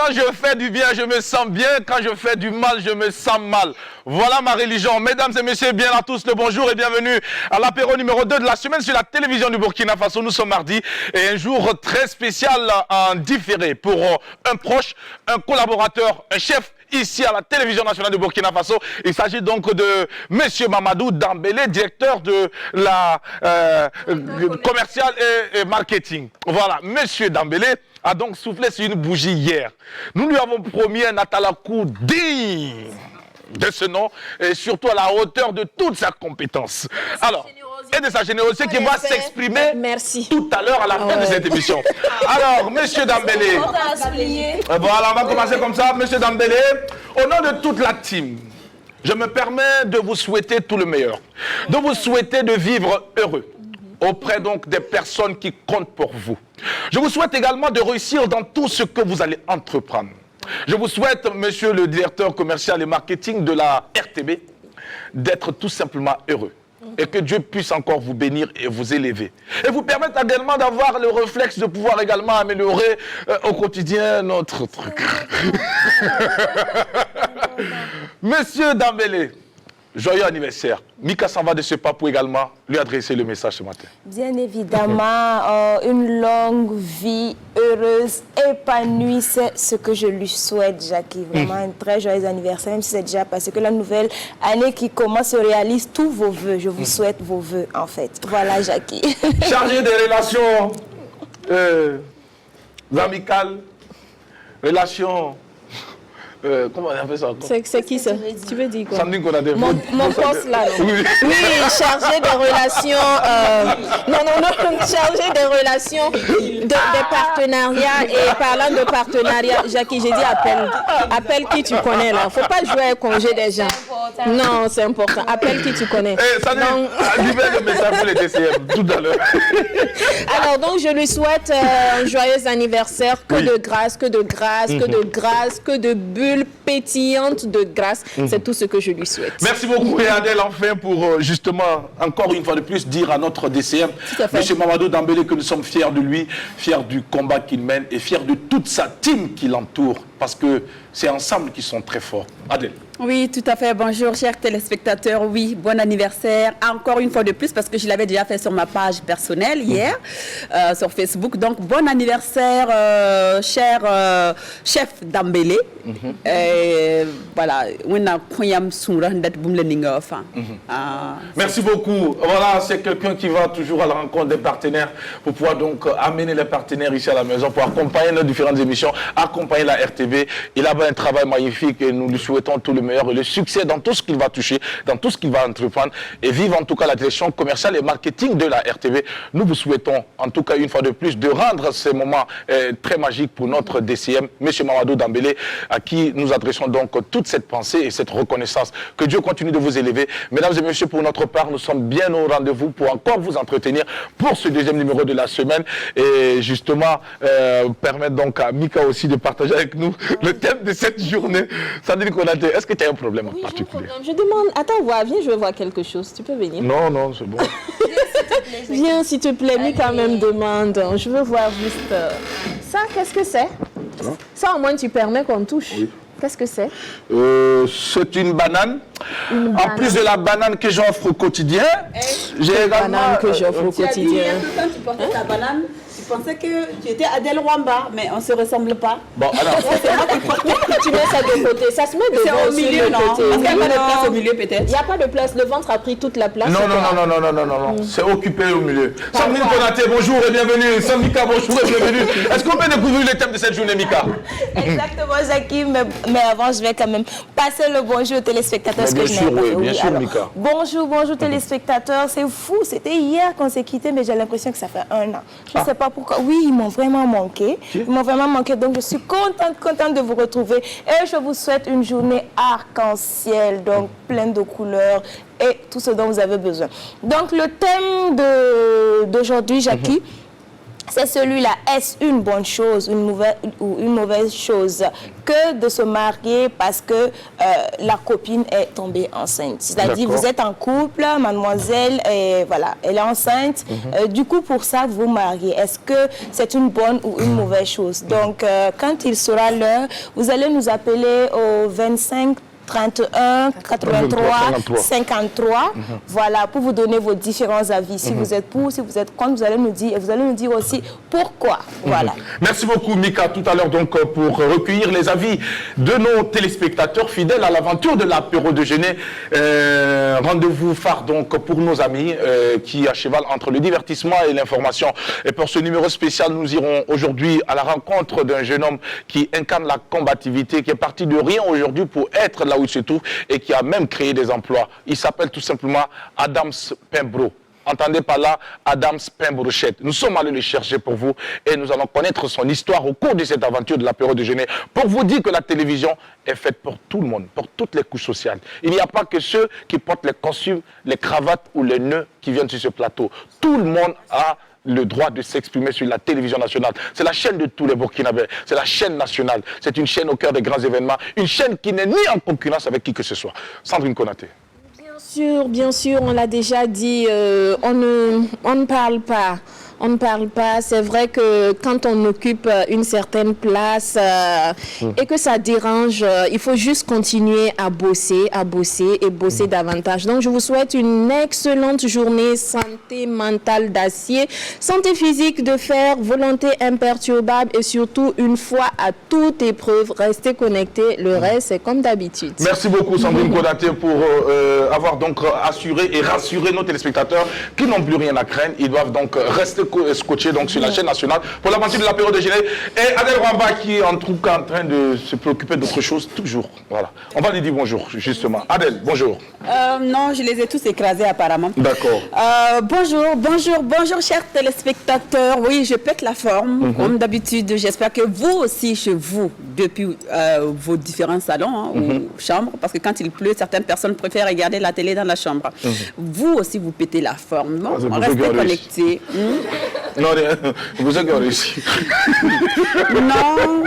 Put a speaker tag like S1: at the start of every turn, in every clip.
S1: Quand je fais du bien, je me sens bien. Quand je fais du mal, je me sens mal. Voilà ma religion. Mesdames et messieurs, bien à tous le bonjour et bienvenue à l'apéro numéro 2 de la semaine sur la télévision du Burkina Faso. Nous sommes mardi et un jour très spécial en différé pour un proche, un collaborateur, un chef ici à la télévision nationale du Burkina Faso. Il s'agit donc de Monsieur Mamadou Dambélé, directeur de la commercial et marketing. Voilà, Monsieur Dambélé a donc soufflé sur une bougie hier. Nous lui avons promis un Atalakou digne de ce nom et surtout à la hauteur de toute sa compétence. Alors, et de sa générosité qui va s'exprimer tout à l'heure à la fin de cette émission. Alors, Monsieur Dambélé, voilà, on va commencer comme ça. Monsieur Dambélé, au nom de toute la team, je me permets de vous souhaiter tout le meilleur, de vous souhaiter de vivre heureux auprès donc des personnes qui comptent pour vous. Je vous souhaite également de réussir dans tout ce que vous allez entreprendre. Je vous souhaite, monsieur le directeur commercial et marketing de la RTB, d'être tout simplement heureux. Et que Dieu puisse encore vous bénir et vous élever. Et vous permettre également d'avoir le réflexe de pouvoir également améliorer au quotidien notre truc. Monsieur Dambélé, joyeux anniversaire. Mika s'en va de ce pas pour également lui adresser le message ce matin.
S2: Bien évidemment, une longue vie heureuse, épanouie, c'est ce que je lui souhaite, Jackie. Vraiment un très joyeux anniversaire, même si c'est déjà passé que la nouvelle année qui commence se réalise tous vos voeux. Je vous souhaite vos voeux, en fait. Voilà, Jackie.
S1: Chargé des relations amicales, relations... comment on appelle ça?
S2: C'est qui ça? Tu veux dire quoi?
S1: Mon
S2: poste là.
S1: Oui.
S2: Oui, chargé des relations. Chargé des relations, des partenariats. Et parlant de partenariat, Jackie, j'ai dit appelle. Appelle qui tu connais là. Faut pas jouer à congé des gens. Non, c'est important. Appelle qui tu connais.
S1: Ça libère le message pour les DCM tout à l'heure.
S2: Alors donc, je lui souhaite un joyeux anniversaire. Que de grâce, que de grâce, que de grâce, que de bulles pétillante de grâce. C'est tout ce que je lui souhaite.
S1: Merci beaucoup, et Adèle, enfin, pour justement, encore une fois de plus, dire à notre DCM, M. Mamadou Dambélé, que nous sommes fiers de lui, fiers du combat qu'il mène et fiers de toute sa team qui l'entoure, parce que c'est ensemble qu'ils sont très forts. Adèle.
S3: Oui, tout à fait. Bonjour, chers téléspectateurs. Oui, bon anniversaire. Encore une fois de plus, parce que je l'avais déjà fait sur ma page personnelle hier, sur Facebook. Donc, bon anniversaire, cher chef Dambélé. Voilà.
S1: Merci beaucoup. Voilà, c'est quelqu'un qui va toujours à la rencontre des partenaires pour pouvoir donc amener les partenaires ici à la maison pour accompagner nos différentes émissions, accompagner la RTB. Il a un travail magnifique et nous lui souhaitons tout le meilleur et le succès dans tout ce qu'il va toucher, dans tout ce qu'il va entreprendre et vive en tout cas la direction commerciale et marketing de la RTB. Nous vous souhaitons en tout cas une fois de plus de rendre ces moments très magiques pour notre DCM, M. Mamadou Dambélé, à qui nous adressons donc toute cette pensée et cette reconnaissance. Que Dieu continue de vous élever. Mesdames et messieurs, pour notre part, nous sommes bien au rendez-vous pour encore vous entretenir pour ce deuxième numéro de la semaine et justement permettre donc à Mika aussi de partager avec nous le thème de cette journée. Sandrine Konaté, est-ce que tu as un problème en particulier?
S2: Je demande, attends, viens, je veux voir quelque chose. Tu peux venir?
S1: Non, c'est bon.
S2: Viens, s'il te plaît, Mika même demande. Je veux voir juste... Ça, qu'est-ce que c'est? Ça, au moins, tu permets qu'on touche. Oui. Qu'est-ce que c'est?
S1: C'est une banane. En plus de la banane que j'offre au quotidien, j'ai également...
S2: banane que j'offre au quotidien.
S3: Quand tu portais ta banane, tu pensais que tu étais Adèle Rwamba, mais on ne se ressemble pas.
S1: Bon, alors...
S2: Tu mets ça de côté. Ça se met devant
S3: au milieu, non? Parce qu'il n'y a pas de place au milieu, peut-être. Il
S2: n'y a pas de place. Le ventre a pris toute la place.
S1: Non. C'est occupé au milieu. Sandrine Konaté, bonjour et bienvenue. Mika, bonjour et bienvenue. Est-ce qu'on peut découvrir le thème de cette journée, Mika?
S2: Exactement, Jackie. Mais avant, je vais quand même passer le bonjour aux téléspectateurs.
S1: Bien sûr, Mika.
S2: Bonjour téléspectateurs. C'est fou. C'était hier qu'on s'est quittés, mais j'ai l'impression que ça fait 1 an. Je ne sais pas pourquoi. Oui, ils m'ont vraiment manqué. Donc, je suis contente de vous retrouver. Et je vous souhaite une journée arc-en-ciel, donc pleine de couleurs et tout ce dont vous avez besoin. Donc, le thème d'aujourd'hui, Jackie, c'est celui-là. Est-ce une bonne chose ou une mauvaise chose que de se marier parce que la copine est tombée enceinte? C'est-à-dire, vous êtes en couple, mademoiselle, et voilà, elle est enceinte. Du coup, pour ça, vous mariez. Est-ce que c'est une bonne ou une mauvaise chose? Donc, quand il sera l'heure, vous allez nous appeler au 25 31 83 53, voilà, pour vous donner vos différents avis. Si vous êtes pour, si vous êtes contre, vous allez nous dire aussi pourquoi. Voilà.
S1: Merci beaucoup, Mika, tout à l'heure, donc, pour recueillir les avis de nos téléspectateurs fidèles à l'aventure de l'apéro déjeuner. Rendez-vous phare, donc, pour nos amis qui à cheval entre le divertissement et l'information. Et pour ce numéro spécial, nous irons aujourd'hui à la rencontre d'un jeune homme qui incarne la combativité, qui est parti de rien aujourd'hui pour être là où il se trouve et qui a même créé des emplois. Il s'appelle tout simplement Adams Pembro. Entendez par là Adams Pembrochette. Nous sommes allés le chercher pour vous et nous allons connaître son histoire au cours de cette aventure de l'apéro déjeuner pour vous dire que la télévision est faite pour tout le monde, pour toutes les couches sociales. Il n'y a pas que ceux qui portent les costumes, les cravates ou les nœuds qui viennent sur ce plateau. Tout le monde a le droit de s'exprimer sur la télévision nationale. C'est la chaîne de tous les Burkinabés, c'est la chaîne nationale, c'est une chaîne au cœur des grands événements, une chaîne qui n'est ni en concurrence avec qui que ce soit. Sandrine Konaté.
S4: Bien sûr, on l'a déjà dit, on ne parle pas. On ne parle pas. C'est vrai que quand on occupe une certaine place et que ça dérange, il faut juste continuer à bosser et bosser davantage. Donc, je vous souhaite une excellente journée, santé mentale d'acier, santé physique de fer, volonté imperturbable et surtout, une foi à toute épreuve, restez connectés. Le reste, c'est comme d'habitude.
S1: Merci beaucoup, Sandrine Konaté, pour avoir donc assuré et rassuré nos téléspectateurs qui n'ont plus rien à craindre. Ils doivent donc rester scotché donc sur la chaîne nationale pour l'aventure de l'apéro déjeuner. Et Adèle Rwamba qui est en train de se préoccuper d'autre chose toujours. Voilà. On va lui dire bonjour justement. Adèle, bonjour.
S3: Non, je les ai tous écrasés apparemment.
S1: D'accord.
S3: Bonjour chers téléspectateurs. Oui, je pète la forme comme d'habitude. J'espère que vous aussi chez vous, depuis vos différents salons ou chambres, parce que quand il pleut, certaines personnes préfèrent regarder la télé dans la chambre. Vous aussi, vous pétez la forme. Non, restez connectés.
S1: Non, vous avez réussi.
S3: Non,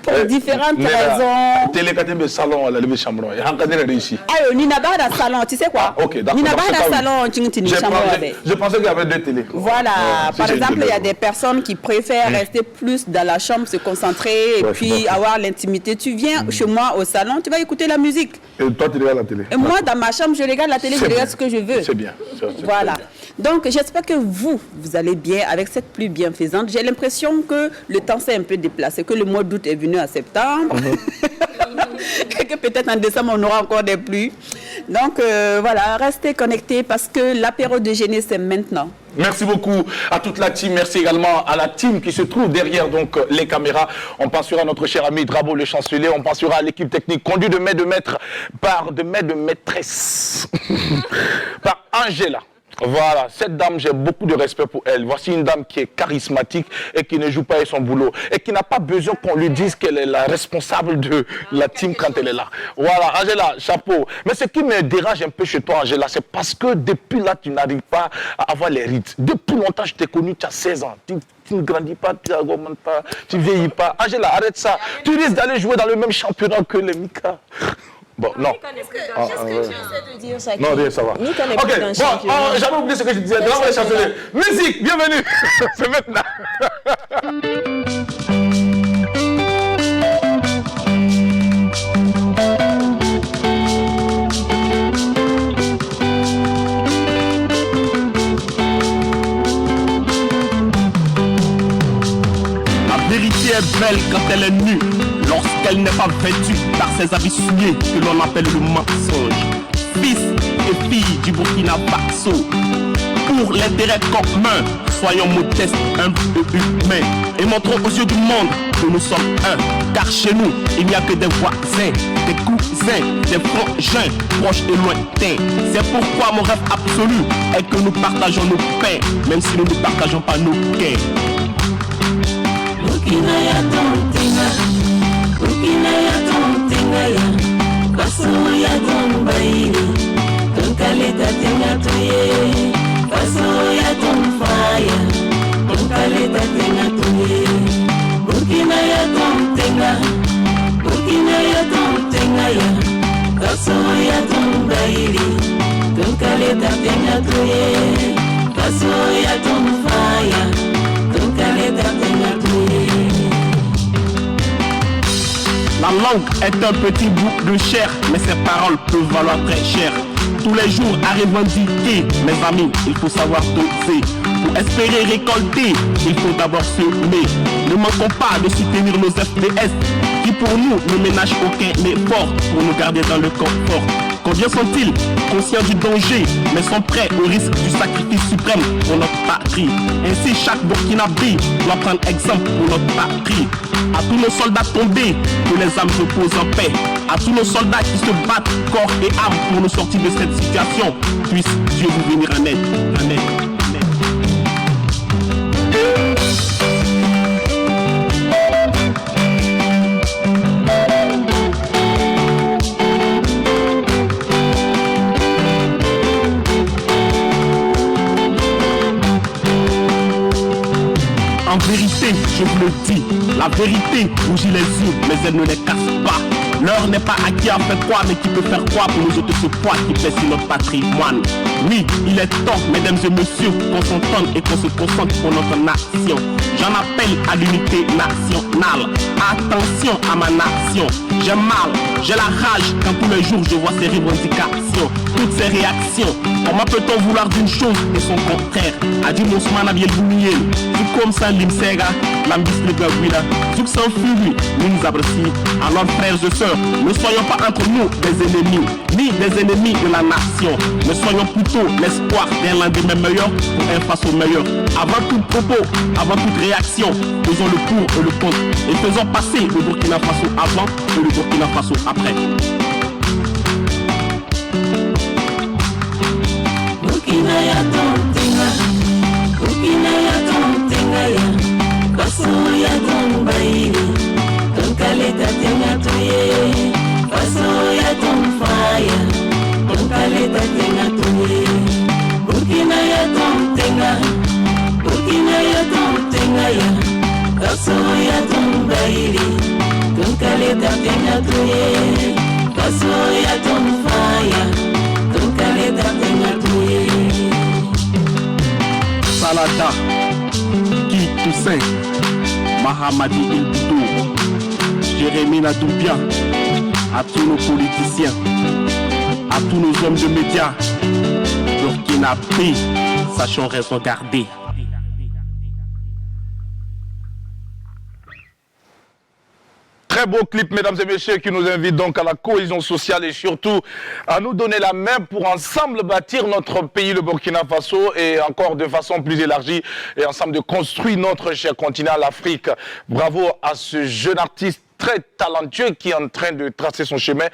S3: pour différentes raisons.
S1: Télé salon à la levée chambre. Il y a un réussi.
S3: Ah, Nina Bada salon, tu sais quoi?
S1: Ok, d'accord.
S3: Nina Bada salon,
S1: je pensais qu'il y avait deux télés.
S3: Voilà, par exemple, il y a des personnes qui préfèrent rester plus dans la chambre, se concentrer et puis avoir l'intimité. Tu viens chez moi au salon, tu vas écouter la musique.
S1: Et toi, tu regardes la télé.
S3: Et moi, dans ma chambre, je regarde la télé, je regarde ce que je veux.
S1: C'est bien.
S3: Voilà. Donc, j'espère que vous allez bien avec cette pluie bienfaisante. J'ai l'impression que le temps s'est un peu déplacé, que le mois d'août est venu à septembre. Et que peut-être en décembre, on aura encore des pluies. Donc, voilà, restez connectés parce que l'apéro déjeuner, c'est maintenant.
S1: Merci beaucoup à toute la team. Merci également à la team qui se trouve derrière donc les caméras. On pensera à notre cher ami Drabo le chancelier. On pensera à l'équipe technique conduite de maîtresse par Angela. Voilà, cette dame, j'ai beaucoup de respect pour elle. Voici une dame qui est charismatique et qui ne joue pas avec son boulot. Et qui n'a pas besoin qu'on lui dise qu'elle est la responsable de la team quand elle est là. Voilà, Angela, chapeau. Mais ce qui me dérange un peu chez toi, Angela, c'est parce que depuis là, tu n'arrives pas à avoir les rites. Depuis longtemps, je t'ai connu, tu as 16 ans. Tu ne grandis pas, tu n'augmentes pas, tu ne vieillis pas. Angela, arrête ça. Tu risques d'aller jouer dans le même championnat que les Mika. Bon, non.
S2: Qu'est-ce que tu essaies de dire ça?
S1: Non, rien, ça va. Ok, bon, j'avais oublié ce que je disais. Musique, bienvenue. C'est maintenant.
S5: La vérité est belle quand elle est nue, lorsqu'elle n'est pas vêtue par ses habits souillés que l'on appelle le mensonge. Fils et filles du Burkina Faso, pour l'intérêt commun, soyons modestes, humbles et humains, et montrons aux yeux du monde que nous sommes un. Car chez nous, il n'y a que des voisins, des cousins, des frangins, proches et lointains. C'est pourquoi mon rêve absolu est que nous partageons nos pains, même si nous ne partageons pas nos gains.
S6: Burkina ya tontinga, Burkina ya tontinga ya, Faso ya tombaini, Tonkaleta tenga toye, Faso ya tomfaya, Tonkaleta tenga faya kasoya tumbaili tunkaleta tena tuye kasoya tumfaya tunkaleta tena tuye.
S5: La langue est un petit bout de chair, mais ses paroles peuvent valoir très cher. Tous les jours à revendiquer, mes amis, il faut savoir doser. Pour espérer récolter, il faut d'abord semer. Ne manquons pas de soutenir nos FPS, qui pour nous ne ménagent aucun effort pour nous garder dans le confort. Combien sont-ils conscients du danger, mais sont prêts au risque du sacrifice suprême pour notre patrie. Ainsi, chaque Burkinabé doit prendre exemple pour notre patrie. À tous nos soldats tombés, que les âmes reposent en paix. À tous nos soldats qui se battent corps et âme pour nous sortir de cette situation, puisse Dieu vous venir en aide, en aide. En vérité, je vous le dis, la vérité rougit les yeux, mais elle ne les casse pas. L'heure n'est pas à qui a fait quoi, mais qui peut faire quoi pour nous ôter ce poids qui pèse sur notre patrimoine. Oui, il est temps, mesdames et messieurs, qu'on s'entende et qu'on se concentre pour notre nation. J'en appelle à l'unité nationale. Attention à ma nation. J'ai mal, j'ai la rage quand tous les jours je vois ces revendications, toutes ces réactions. Comment peut-on vouloir d'une chose et son contraire? A dit Mosman Abiel Boumien, tout comme ça l'imsega, l'ambis le gawila, tout sans furie, nous abrasi. Alors frères et sœurs, ne soyons pas entre nous des ennemis, ni des ennemis de la nation. Ne soyons plutôt l'espoir d'un lendemain meilleur pour un face au meilleur. Avant tout propos, avant toute réaction, faisons le pour et le contre. Et faisons passer le Burkina Faso avant et le Burkina Faso après.
S6: Burkina ya tontenga, Burkina ya tontenga ya Faso ya tombaili Tonkaleta tenga tuye Faso ya tomfaya Tonkaleta tenga tuye Burkina ya tontenga, Burkina ya tontenga ya Faso ya tombaili Tonkaleta tenga tuye Faso ya tomfaya Tonkaleta tenga tuye.
S5: Salata, Guy Toussaint, Mahamadi Il Boutou, Jérémy Nadoubia, à tous nos politiciens, à tous nos hommes de médias, Burkinabé, sachons raison garder.
S1: Très beau clip, mesdames et messieurs, qui nous invite donc à la cohésion sociale et surtout à nous donner la main pour ensemble bâtir notre pays, le Burkina Faso, et encore de façon plus élargie, et ensemble de construire notre cher continent, l'Afrique. Bravo à ce jeune artiste très talentueux qui est en train de tracer son chemin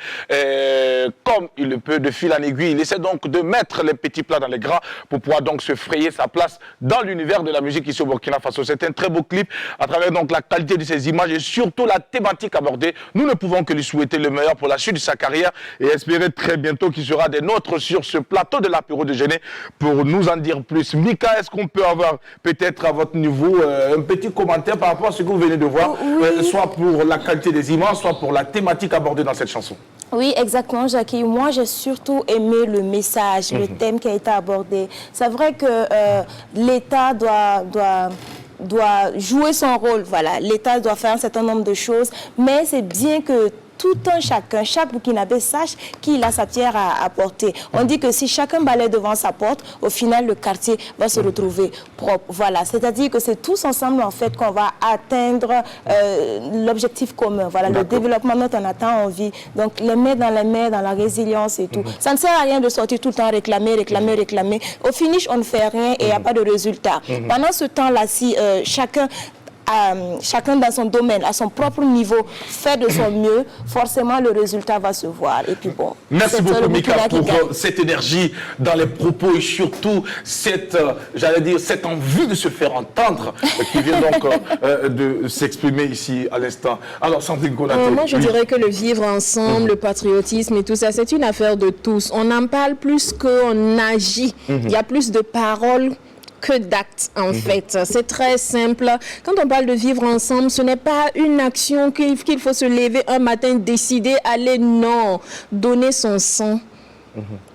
S1: comme il le peut, de fil en aiguille. Il essaie donc de mettre les petits plats dans les grands pour pouvoir donc se frayer sa place dans l'univers de la musique ici au Burkina Faso. C'est un très beau clip à travers donc la qualité de ses images et surtout la thématique abordée. Nous ne pouvons que lui souhaiter le meilleur pour la suite de sa carrière et espérer très bientôt qu'il sera des nôtres sur ce plateau de l'apéro déjeuner pour nous en dire plus. Mika, est-ce qu'on peut avoir peut-être à votre niveau un petit commentaire par rapport à ce que vous venez de voir, soit pour la qualité des images, soit pour la thématique abordée dans cette chanson?
S2: Oui, exactement, Jackie. Moi, j'ai surtout aimé le message, le thème qui a été abordé. C'est vrai que l'État doit jouer son rôle. Voilà, l'État doit faire un certain nombre de choses, mais c'est bien que tout un chacun, chaque Burkinabé sache qu'il a sa pierre à apporter. On dit que si chacun balaie devant sa porte, au final, le quartier va se retrouver propre. Voilà, c'est-à-dire que c'est tous ensemble, en fait, qu'on va atteindre l'objectif commun. Voilà, le développement dont on attend envie. Donc, les mains, dans la résilience et tout. Ça ne sert à rien de sortir tout le temps réclamer. Au finish, on ne fait rien et il n'y a pas de résultat. Pendant ce temps-là, si chacun dans son domaine, à son propre niveau, fait de son mieux, forcément le résultat va se voir. Et puis bon.
S1: Merci beaucoup, Mika, pour cette énergie dans les propos et surtout cette, j'allais dire, cette envie de se faire entendre qui vient donc de s'exprimer ici à l'instant. Alors, Sandrine Konaté.
S4: Moi, je dirais que le vivre ensemble, le patriotisme et tout ça, c'est une affaire de tous. On en parle plus qu'on agit. Il y a plus de paroles que d'actes en fait. C'est très simple. Quand on parle de vivre ensemble, ce n'est pas une action qu'il faut se lever un matin, décider, aller, non. Donner son sang.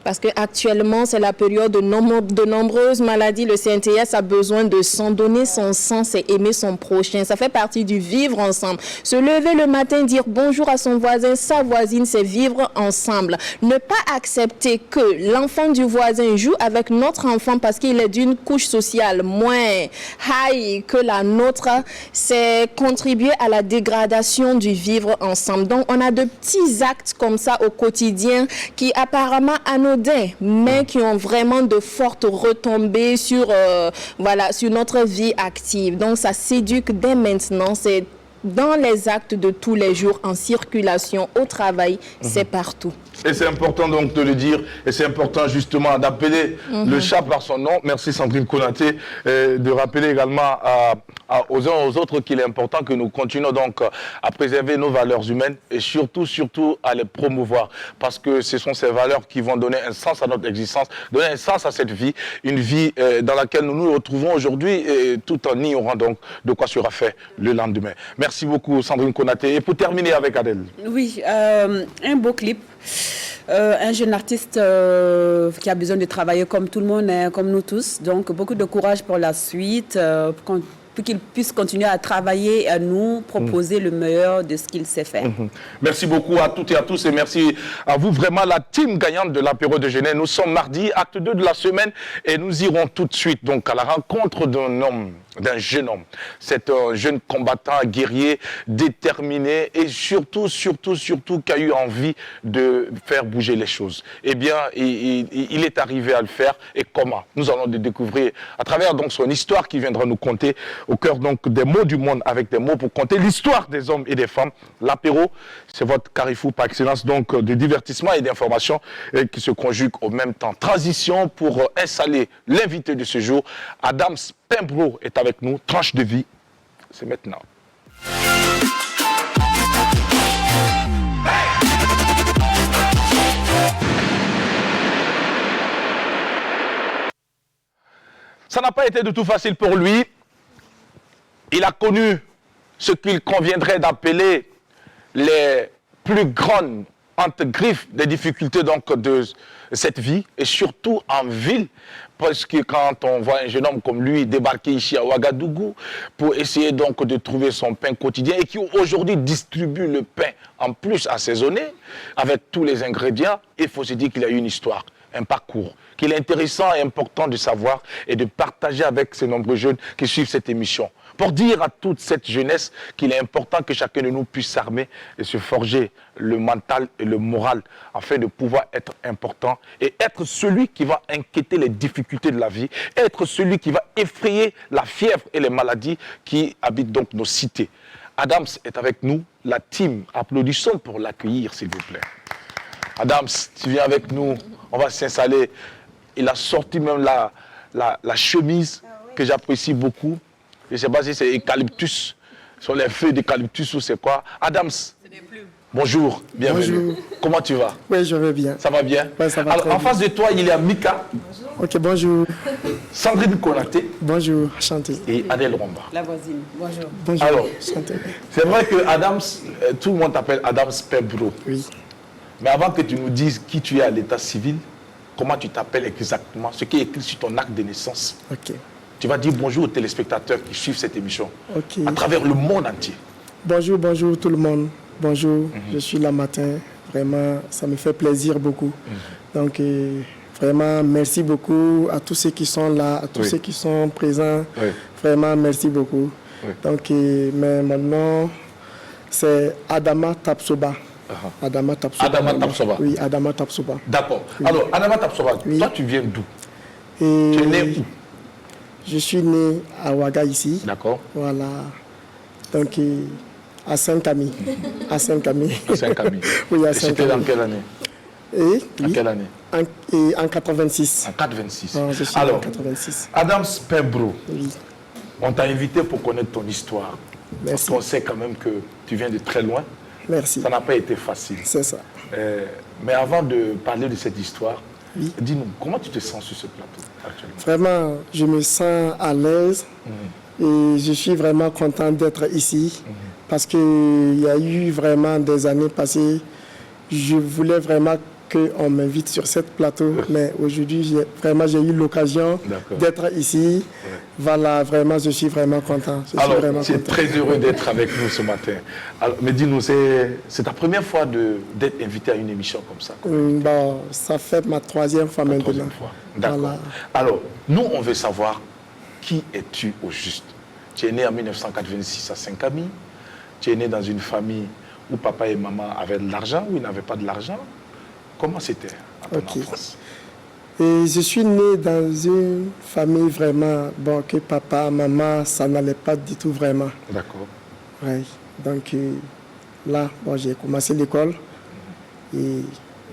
S4: Parce qu'actuellement, c'est la période de nombreuses maladies. Le CNTS a besoin de sang. Donner son sang, c'est aimer son prochain. Ça fait partie du vivre ensemble. Se lever le matin, dire bonjour à son voisin, sa voisine, c'est vivre ensemble. Ne pas accepter que l'enfant du voisin joue avec notre enfant parce qu'il est d'une couche sociale moins high que la nôtre, c'est contribuer à la dégradation du vivre ensemble. Donc, on a de petits actes comme ça au quotidien qui apparemment anodins, mais qui ont vraiment de fortes retombées sur, sur notre vie active. Donc, ça s'éduque dès maintenant. C'est dans les actes de tous les jours, en circulation, au travail, c'est partout.
S1: Et c'est important donc de le dire, et c'est important justement d'appeler le chat par son nom. Merci Sandrine Konaté, de rappeler également aux uns aux autres qu'il est important que nous continuons donc à préserver nos valeurs humaines et surtout à les promouvoir. Parce que ce sont ces valeurs qui vont donner un sens à notre existence, donner un sens à cette vie, une vie dans laquelle nous nous retrouvons aujourd'hui, tout en ignorant donc de quoi sera fait le lendemain. Merci beaucoup Sandrine Konaté. Et pour terminer avec Adèle.
S3: Oui, un beau clip. Un jeune artiste qui a besoin de travailler comme tout le monde, comme nous tous. Donc, beaucoup de courage pour la suite, pour qu'il puisse continuer à travailler et à nous proposer le meilleur de ce qu'il sait faire.
S1: Merci beaucoup à toutes et à tous et merci à vous, vraiment la team gagnante de l'apéro de Genève. Nous sommes mardi, acte 2 de la semaine et nous irons tout de suite donc à la rencontre d'un jeune homme. C'est un jeune combattant, guerrier, déterminé et surtout qui a eu envie de faire bouger les choses. Eh bien, il est arrivé à le faire. Et comment? Nous allons le découvrir à travers donc son histoire qui viendra nous conter au cœur donc des mots du monde avec des mots pour conter l'histoire des hommes et des femmes. L'apéro, c'est votre carrefour par excellence donc de divertissement et d'information qui se conjuguent au même temps. Transition pour installer l'invité de ce jour, Adams Pembro est avec nous, tranche de vie, c'est maintenant. Ça n'a pas été du tout facile pour lui. Il a connu ce qu'il conviendrait d'appeler les plus grandes entre griffes des difficultés donc de cette vie et surtout en ville. Parce que quand on voit un jeune homme comme lui débarquer ici à Ouagadougou pour essayer donc de trouver son pain quotidien et qui aujourd'hui distribue le pain en plus assaisonné avec tous les ingrédients, il faut se dire qu'il a une histoire, un parcours, qu'il est intéressant et important de savoir et de partager avec ces nombreux jeunes qui suivent cette émission. Pour dire à toute cette jeunesse qu'il est important que chacun de nous puisse s'armer et se forger le mental et le moral afin de pouvoir être important et être celui qui va inquiéter les difficultés de la vie, être celui qui va effrayer la fièvre et les maladies qui habitent donc nos cités. Adams est avec nous, la team. Applaudissons pour l'accueillir, s'il vous plaît. Adams, tu viens avec nous, on va s'installer. Il a sorti même la chemise que j'apprécie beaucoup. Je ne sais pas si c'est eucalyptus, sur les feuilles d'eucalyptus ou c'est quoi. Adams, bonjour, bienvenue.
S7: Bonjour.
S1: Comment tu vas?
S7: Oui, je vais bien.
S1: Ça va bien?
S7: Oui, ça va.
S1: Alors, en face de toi, il y a Mika.
S7: Bonjour. Ok, bonjour.
S1: Sandrine Konaté.
S7: Bonjour, chanté.
S1: Et Adèle Romba.
S3: La voisine, bonjour.
S7: Bonjour,
S1: Alors,
S7: chanté.
S1: c'est vrai que Adams, tout le monde t'appelle Adams Pembro.
S7: Oui.
S1: Mais avant que tu nous dises qui tu es à l'état civil, comment tu t'appelles exactement, ce qui est écrit sur ton acte de naissance.
S7: Ok.
S1: Tu vas dire bonjour aux téléspectateurs qui suivent cette émission
S7: Ok.
S1: à travers le monde entier.
S7: Bonjour, bonjour tout le monde. Bonjour, je suis là matin. Vraiment, ça me fait plaisir beaucoup. Donc, vraiment, merci beaucoup à tous ceux qui sont là, à tous ceux qui sont présents.
S1: Oui.
S7: Vraiment, merci beaucoup.
S1: Oui.
S7: Donc, mais mon nom, c'est Adama Tapsoba. Adama Tapsoba.
S1: Adama Tapsoba.
S7: Oui, Adama Tapsoba.
S1: D'accord. Alors, Adama Tapsoba,
S7: Oui.
S1: toi tu viens d'où?
S7: Et
S1: Tu es né où?
S7: je suis né à Ouaga ici.
S1: D'accord.
S7: Voilà. Donc, à Saint-Camille. À Saint-Camille.
S1: À Saint-Camille.
S7: Oui, à
S1: Et c'était dans
S7: Saint-Camille.
S1: quelle année?
S7: Et
S1: En
S7: oui,
S1: quelle année?
S7: en 86.
S1: En 426.
S7: Ah, je suis
S1: Alors,
S7: en 86.
S1: Adams Pembro,
S7: Oui,
S1: on t'a invité pour connaître ton histoire.
S7: merci.
S1: Parce qu'on sait quand même que tu viens de très loin.
S7: Merci.
S1: Ça n'a pas été facile.
S7: C'est ça.
S1: Mais avant de parler de cette histoire,
S7: Oui.
S1: Dis-nous, comment tu te sens sur ce plateau actuellement?
S7: Vraiment, je me sens à l'aise et je suis vraiment content d'être ici parce qu'il y a eu vraiment des années passées, je voulais vraiment qu'on m'invite sur ce plateau, mais aujourd'hui, j'ai eu l'occasion d'être ici. Ouais. Voilà, vraiment, je suis vraiment content.
S1: Alors, tu es très heureux d'être avec nous ce matin. Alors, mais dis-nous, c'est ta première fois d'être invité à une émission comme ça?
S7: Bon, ça fait ma 3e fois maintenant.
S1: 3e fois, d'accord. Voilà. Alors, nous, on veut savoir, qui es-tu au juste? Tu es né en 1986 à Saint-Camille. Tu es né dans une famille où papa et maman avaient de l'argent, où ils n'avaient pas de l'argent. Comment c'était à ton enfance?
S7: Et je suis né dans une famille vraiment, bon, que papa, maman, ça n'allait pas du tout vraiment.
S1: D'accord.
S7: Oui, donc là, bon, j'ai commencé l'école et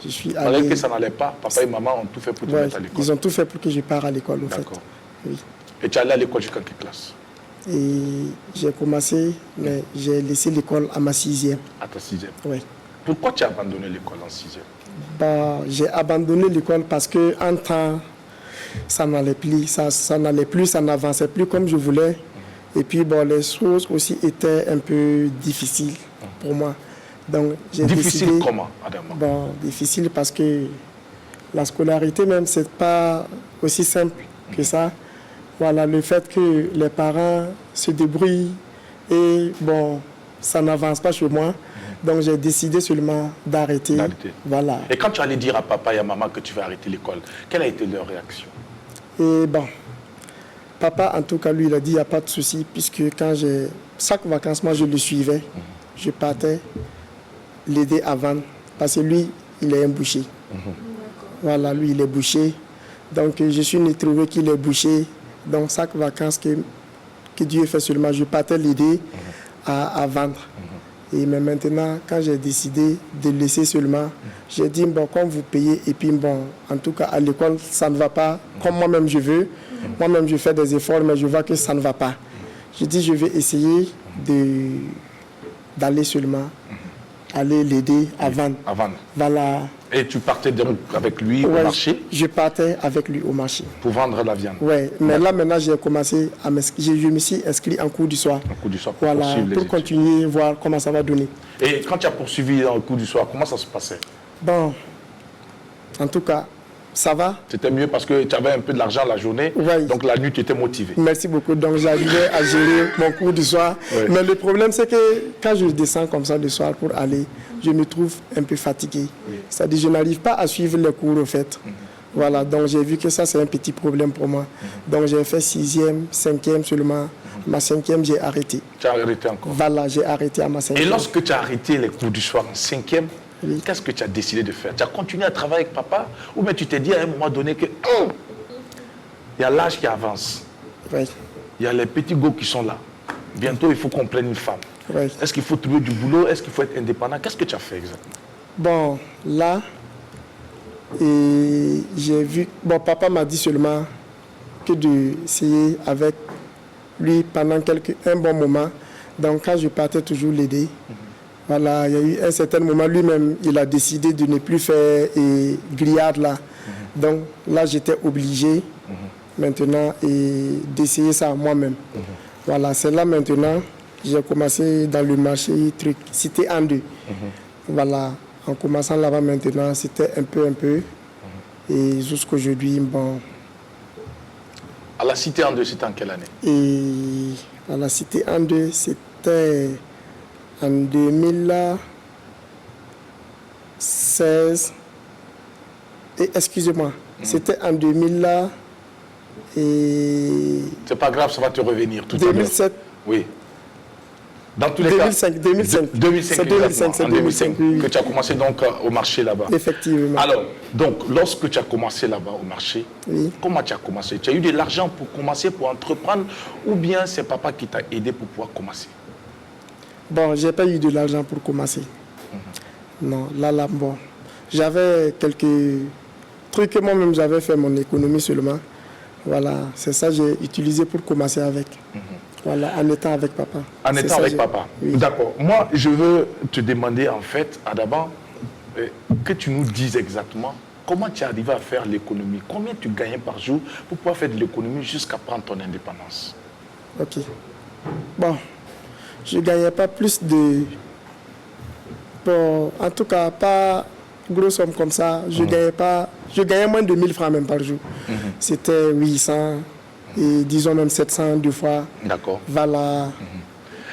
S7: je suis allé...
S1: Malgré que ça n'allait pas, papa et maman ont tout fait pour te mettre à l'école?
S7: Ils ont tout fait pour que je parte à l'école, en fait.
S1: D'accord.
S7: Oui.
S1: Et tu es allé à l'école jusqu'à quelle classe?
S7: Et j'ai commencé, mais j'ai laissé l'école à ma 6e. À
S1: ta 6e?
S7: Oui.
S1: Pourquoi tu as abandonné l'école en 6e?
S7: Bah, j'ai abandonné l'école parce qu'en temps, ça n'allait plus, ça n'avançait plus comme je voulais. Et puis, bon, les choses aussi étaient un peu difficiles pour moi. Donc, j'ai
S1: difficile
S7: décidé,
S1: comment, Adama?
S7: Bon, difficile parce que la scolarité même, c'est pas aussi simple que ça. Voilà, le fait que les parents se débrouillent et, bon, ça n'avance pas chez moi. Donc, j'ai décidé seulement d'arrêter. Voilà.
S1: Et quand tu allais dire à papa et à maman que tu vas arrêter l'école, quelle a été leur réaction?
S7: Et bon, papa, en tout cas, lui, il a dit, il n'y a pas de souci, puisque quand chaque vacances, moi, je le suivais. Je partais l'aider à vendre, parce que lui, il est un boucher. Voilà, lui, il est boucher. Donc, je suis venu trouver qu'il est boucher. Donc, chaque vacances que Dieu fait seulement, je partais l'aider à vendre. Et mais maintenant, quand j'ai décidé de laisser seulement, j'ai dit, bon, comme vous payez, et puis bon, en tout cas, à l'école, ça ne va pas comme moi-même je veux. Moi-même, je fais des efforts, mais je vois que ça ne va pas. J'ai dit, je vais essayer d'aller seulement, aller l'aider à vendre. À vendre. Voilà.
S1: Et tu partais donc avec lui au marché?
S7: Je partais avec lui au marché.
S1: Pour vendre la viande?
S7: Oui, mais là maintenant j'ai commencé à je me suis inscrit en cours du soir. En cours du soir, pour continuer, voir comment ça va donner.
S1: Et quand tu as poursuivi dans le cours du soir, comment ça se passait?
S7: Bon, en tout cas, ça va.
S1: C'était mieux parce que tu avais un peu de l'argent la journée, donc la nuit tu étais motivé.
S7: Merci beaucoup, donc j'arrivais à gérer mon cours du soir. Mais le problème c'est que quand je descends comme ça le soir pour aller, je me trouve un peu fatigué. C'est-à-dire que je n'arrive pas à suivre les cours au fait. Voilà, donc j'ai vu que ça c'est un petit problème pour moi. Donc j'ai fait 6e, 5e seulement. Ma 5e, j'ai arrêté.
S1: Tu as arrêté encore?
S7: Voilà, j'ai arrêté à ma 5e.
S1: Et lorsque tu as arrêté les cours du soir en 5e, qu'est-ce que tu as décidé de faire? Tu as continué à travailler avec papa ou bien tu t'es dit à un moment donné que il y a l'âge qui avance. Il y a les petits gars qui sont là. Bientôt, il faut qu'on prenne une femme. Est-ce qu'il faut trouver du boulot? Est-ce qu'il faut être indépendant? Qu'est-ce que tu as fait exactement?
S7: Bon, là, j'ai vu... Bon, papa m'a dit seulement que d'essayer avec lui pendant un bon moment. Donc, quand je partais toujours l'aider, voilà, il y a eu un certain moment, lui-même, il a décidé de ne plus faire grillade là. Donc, là, j'étais obligé maintenant d'essayer ça moi-même. Voilà, c'est là maintenant... J'ai commencé dans le marché truc, Cité en 2. Voilà, en commençant là-bas maintenant, c'était un peu. Et jusqu'aujourd'hui, bon.
S1: À la Cité en 2, c'était en quelle année?
S7: Et à la Cité en 2, c'était en 2016. Et excusez-moi, c'était en 2000 là. Et.
S1: C'est pas grave, ça va te revenir tout
S7: 2007.
S1: À l'heure. Oui. Dans tous les
S7: 2005,
S1: cas,
S7: 2005. C'est 2005,
S1: en 2005 que tu as commencé donc au marché là-bas.
S7: Effectivement.
S1: Alors, donc, lorsque tu as commencé là-bas au marché, comment tu as commencé? Tu as eu de l'argent pour commencer, pour entreprendre, ou bien c'est papa qui t'a aidé pour pouvoir commencer?
S7: Bon, j'ai pas eu de l'argent pour commencer. Non, là, bon. J'avais quelques trucs que moi-même j'avais fait mon économie seulement. Voilà, c'est ça que j'ai utilisé pour commencer avec. Voilà, en étant avec papa.
S1: En étant avec papa. Oui. D'accord. Moi, je veux te demander, en fait, Adama, que tu nous dises exactement comment tu es arrivé à faire l'économie? Combien tu gagnais par jour pour pouvoir faire de l'économie jusqu'à prendre ton indépendance?
S7: Ok. Bon, je ne gagnais pas plus de... Bon, en tout cas, pas gros somme comme ça. Je gagnais pas... Je gagnais moins de 1000 francs même par jour. C'était 800 et disons même 700 deux fois.
S1: D'accord.
S7: Voilà.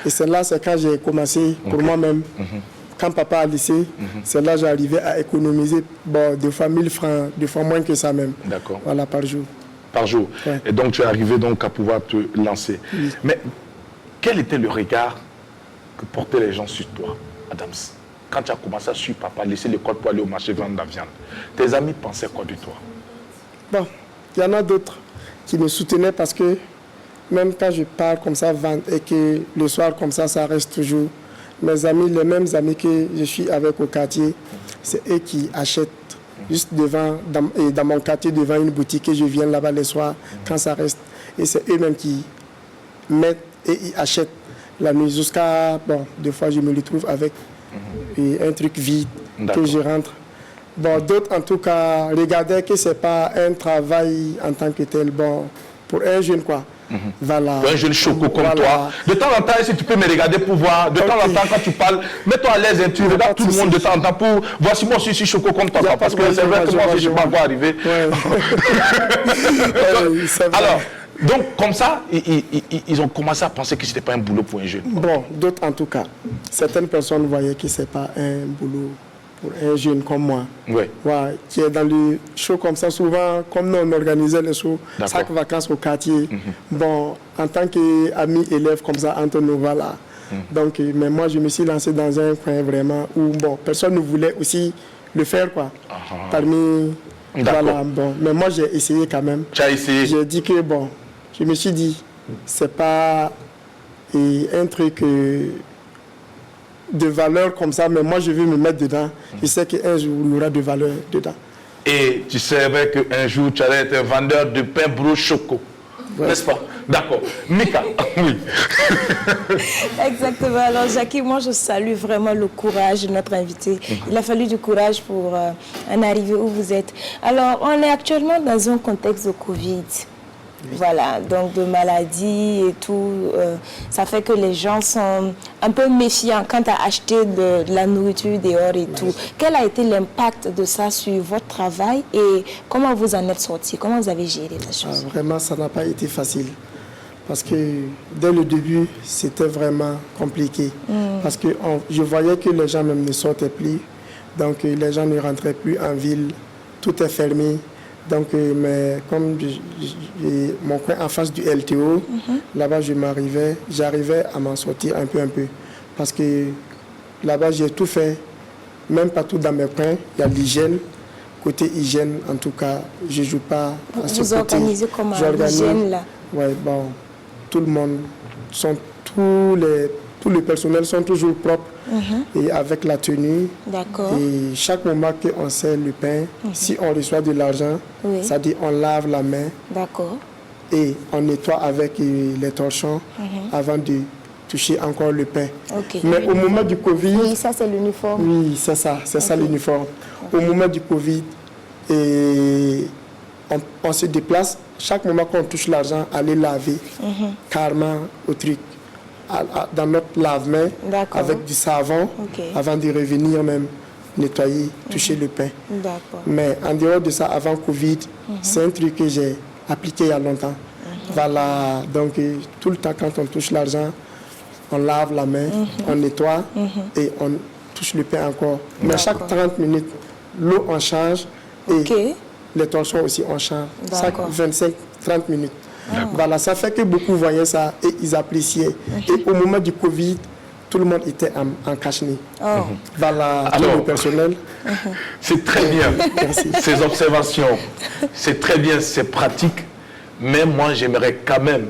S7: Et c'est là, c'est quand j'ai commencé pour moi-même. Quand papa a laissé, c'est là que j'arrivais à économiser bon, deux fois 1000 francs, deux fois moins que ça même.
S1: D'accord.
S7: Voilà, par jour.
S1: Par jour.
S7: Ouais.
S1: Et donc tu es arrivé donc à pouvoir te lancer.
S7: Oui.
S1: Mais quel était le regard que portaient les gens sur toi, Adams? Quand tu as commencé à suivre papa, laisser l'école pour aller au marché vendre de la viande, tes amis pensaient quoi de toi?
S7: Bon, il y en a d'autres qui me soutenaient parce que même quand je pars comme ça vendre et que le soir comme ça reste toujours. Mes amis, les mêmes amis que je suis avec au quartier, c'est eux qui achètent juste devant, dans mon quartier, devant une boutique et je viens là-bas les soirs quand ça reste. Et c'est eux-mêmes qui mettent et ils achètent la nuit jusqu'à, bon, des fois je me retrouve avec un truc vide que je rentre. Bon, d'autres en tout cas regardaient que c'est pas un travail en tant que tel, bon, pour un jeune quoi. Voilà.
S1: Un jeune choco comme
S7: Voilà.
S1: toi. De temps en temps, si tu peux me regarder pour voir, de temps en temps, quand tu parles, mets-toi à l'aise et tu regardes tout le monde de temps en temps pour voir si moi aussi je suis choco comme toi. Parce que c'est vrai que moi aussi je ne sais pas quoi arriver.
S7: Ouais. C'est vrai.
S1: Alors, donc comme ça, ils ont commencé à penser que ce n'était pas un boulot pour un jeune.
S7: Bon, d'autres en tout cas. Certaines personnes voyaient que ce n'est pas un boulot pour un jeune comme moi.
S1: Oui.
S7: Ouais, qui est dans les shows comme ça, souvent, comme nous on organisait les shows, chaque vacances au quartier. Bon, en tant qu'ami élève comme ça, entre nous, voilà. Donc, mais moi, je me suis lancé dans un coin vraiment où, bon, personne ne voulait aussi le faire, quoi. Parmi... Voilà, bon. Mais moi, j'ai essayé quand même.
S1: Tu as essayé?
S7: J'ai dit que, bon, je me suis dit, c'est pas un truc... de valeur comme ça, mais moi je veux me mettre dedans. Je sais qu'un jour il y aura de valeur dedans.
S1: Et tu savais qu'un jour tu allais être un vendeur de pain brou choco, n'est-ce pas? D'accord. Mika, oui.
S2: Exactement. Alors, Jackie, moi, je salue vraiment le courage de notre invité. Il a fallu du courage pour en arriver où vous êtes. Alors, on est actuellement dans un contexte de Covid. Voilà, donc de maladies et tout, ça fait que les gens sont un peu méfiants quant à acheter de la nourriture dehors et tout. Quel a été l'impact de ça sur votre travail et comment vous en êtes sorti? Comment vous avez géré la chose?
S7: Vraiment, ça n'a pas été facile. Parce que dès le début, c'était vraiment compliqué. Parce que je voyais que les gens même ne sortaient plus. Donc les gens ne rentraient plus en ville. Tout est fermé. Donc, mais comme mon coin en face du LTO, là-bas, j'arrivais à m'en sortir un peu. Parce que là-bas, j'ai tout fait, même partout dans mes coins, il y a l'hygiène. Côté hygiène, en tout cas, je ne joue pas à ce côté.
S2: Vous organisez comment l'hygiène là?
S7: Oui, bon, tout le monde, tout le personnel sont toujours propres et avec la tenue.
S2: D'accord.
S7: Et chaque moment qu'on sert le pain, si on reçoit de l'argent, ça dit on lave la main.
S2: D'accord.
S7: Et on nettoie avec les torchons avant de toucher encore le pain.
S2: Okay.
S7: Mais au moment du Covid...
S2: Oui, ça c'est l'uniforme.
S7: Oui, c'est ça, ça l'uniforme. Au moment du Covid, on se déplace, chaque moment qu'on touche l'argent, aller laver carrément au truc. Dans notre lave-main avec du savon avant de revenir même nettoyer, toucher le pain. Mais en dehors de ça, avant Covid, c'est un truc que j'ai appliqué il y a longtemps. Voilà, donc tout le temps quand on touche l'argent, on lave la main, on nettoie et on touche le pain encore. Mais chaque 30 minutes, l'eau on change et les torchons aussi on change. Chaque 25-30 minutes. Voilà, ça fait que beaucoup voyaient ça et ils appréciaient. Et au moment du Covid, tout le monde était en cache-nez. Voilà, tout le personnel.
S1: C'est très bien, ces observations. C'est très bien, c'est pratique. Mais moi, j'aimerais quand même,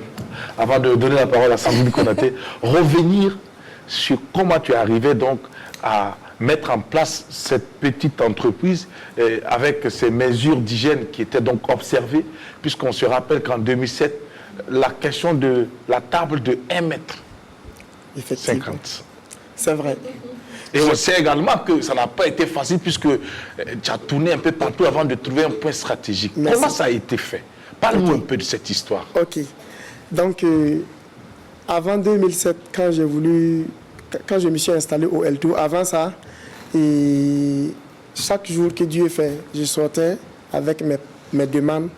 S1: avant de donner la parole à Sandrine Konaté, revenir sur comment tu es arrivé donc à mettre en place cette petite entreprise avec ces mesures d'hygiène qui étaient donc observées, puisqu'on se rappelle qu'en 2007, la question de la table de 1 mètre 50.
S7: C'est vrai.
S1: Et on sait également que ça n'a pas été facile puisque tu as tourné un peu partout avant de trouver un point stratégique.
S7: Merci.
S1: Comment ça a été fait? Parle-nous un peu de cette histoire.
S7: Ok. Donc, avant 2007, quand je me suis installé au L2, avant ça, et chaque jour que Dieu fait, je sortais avec mes demandes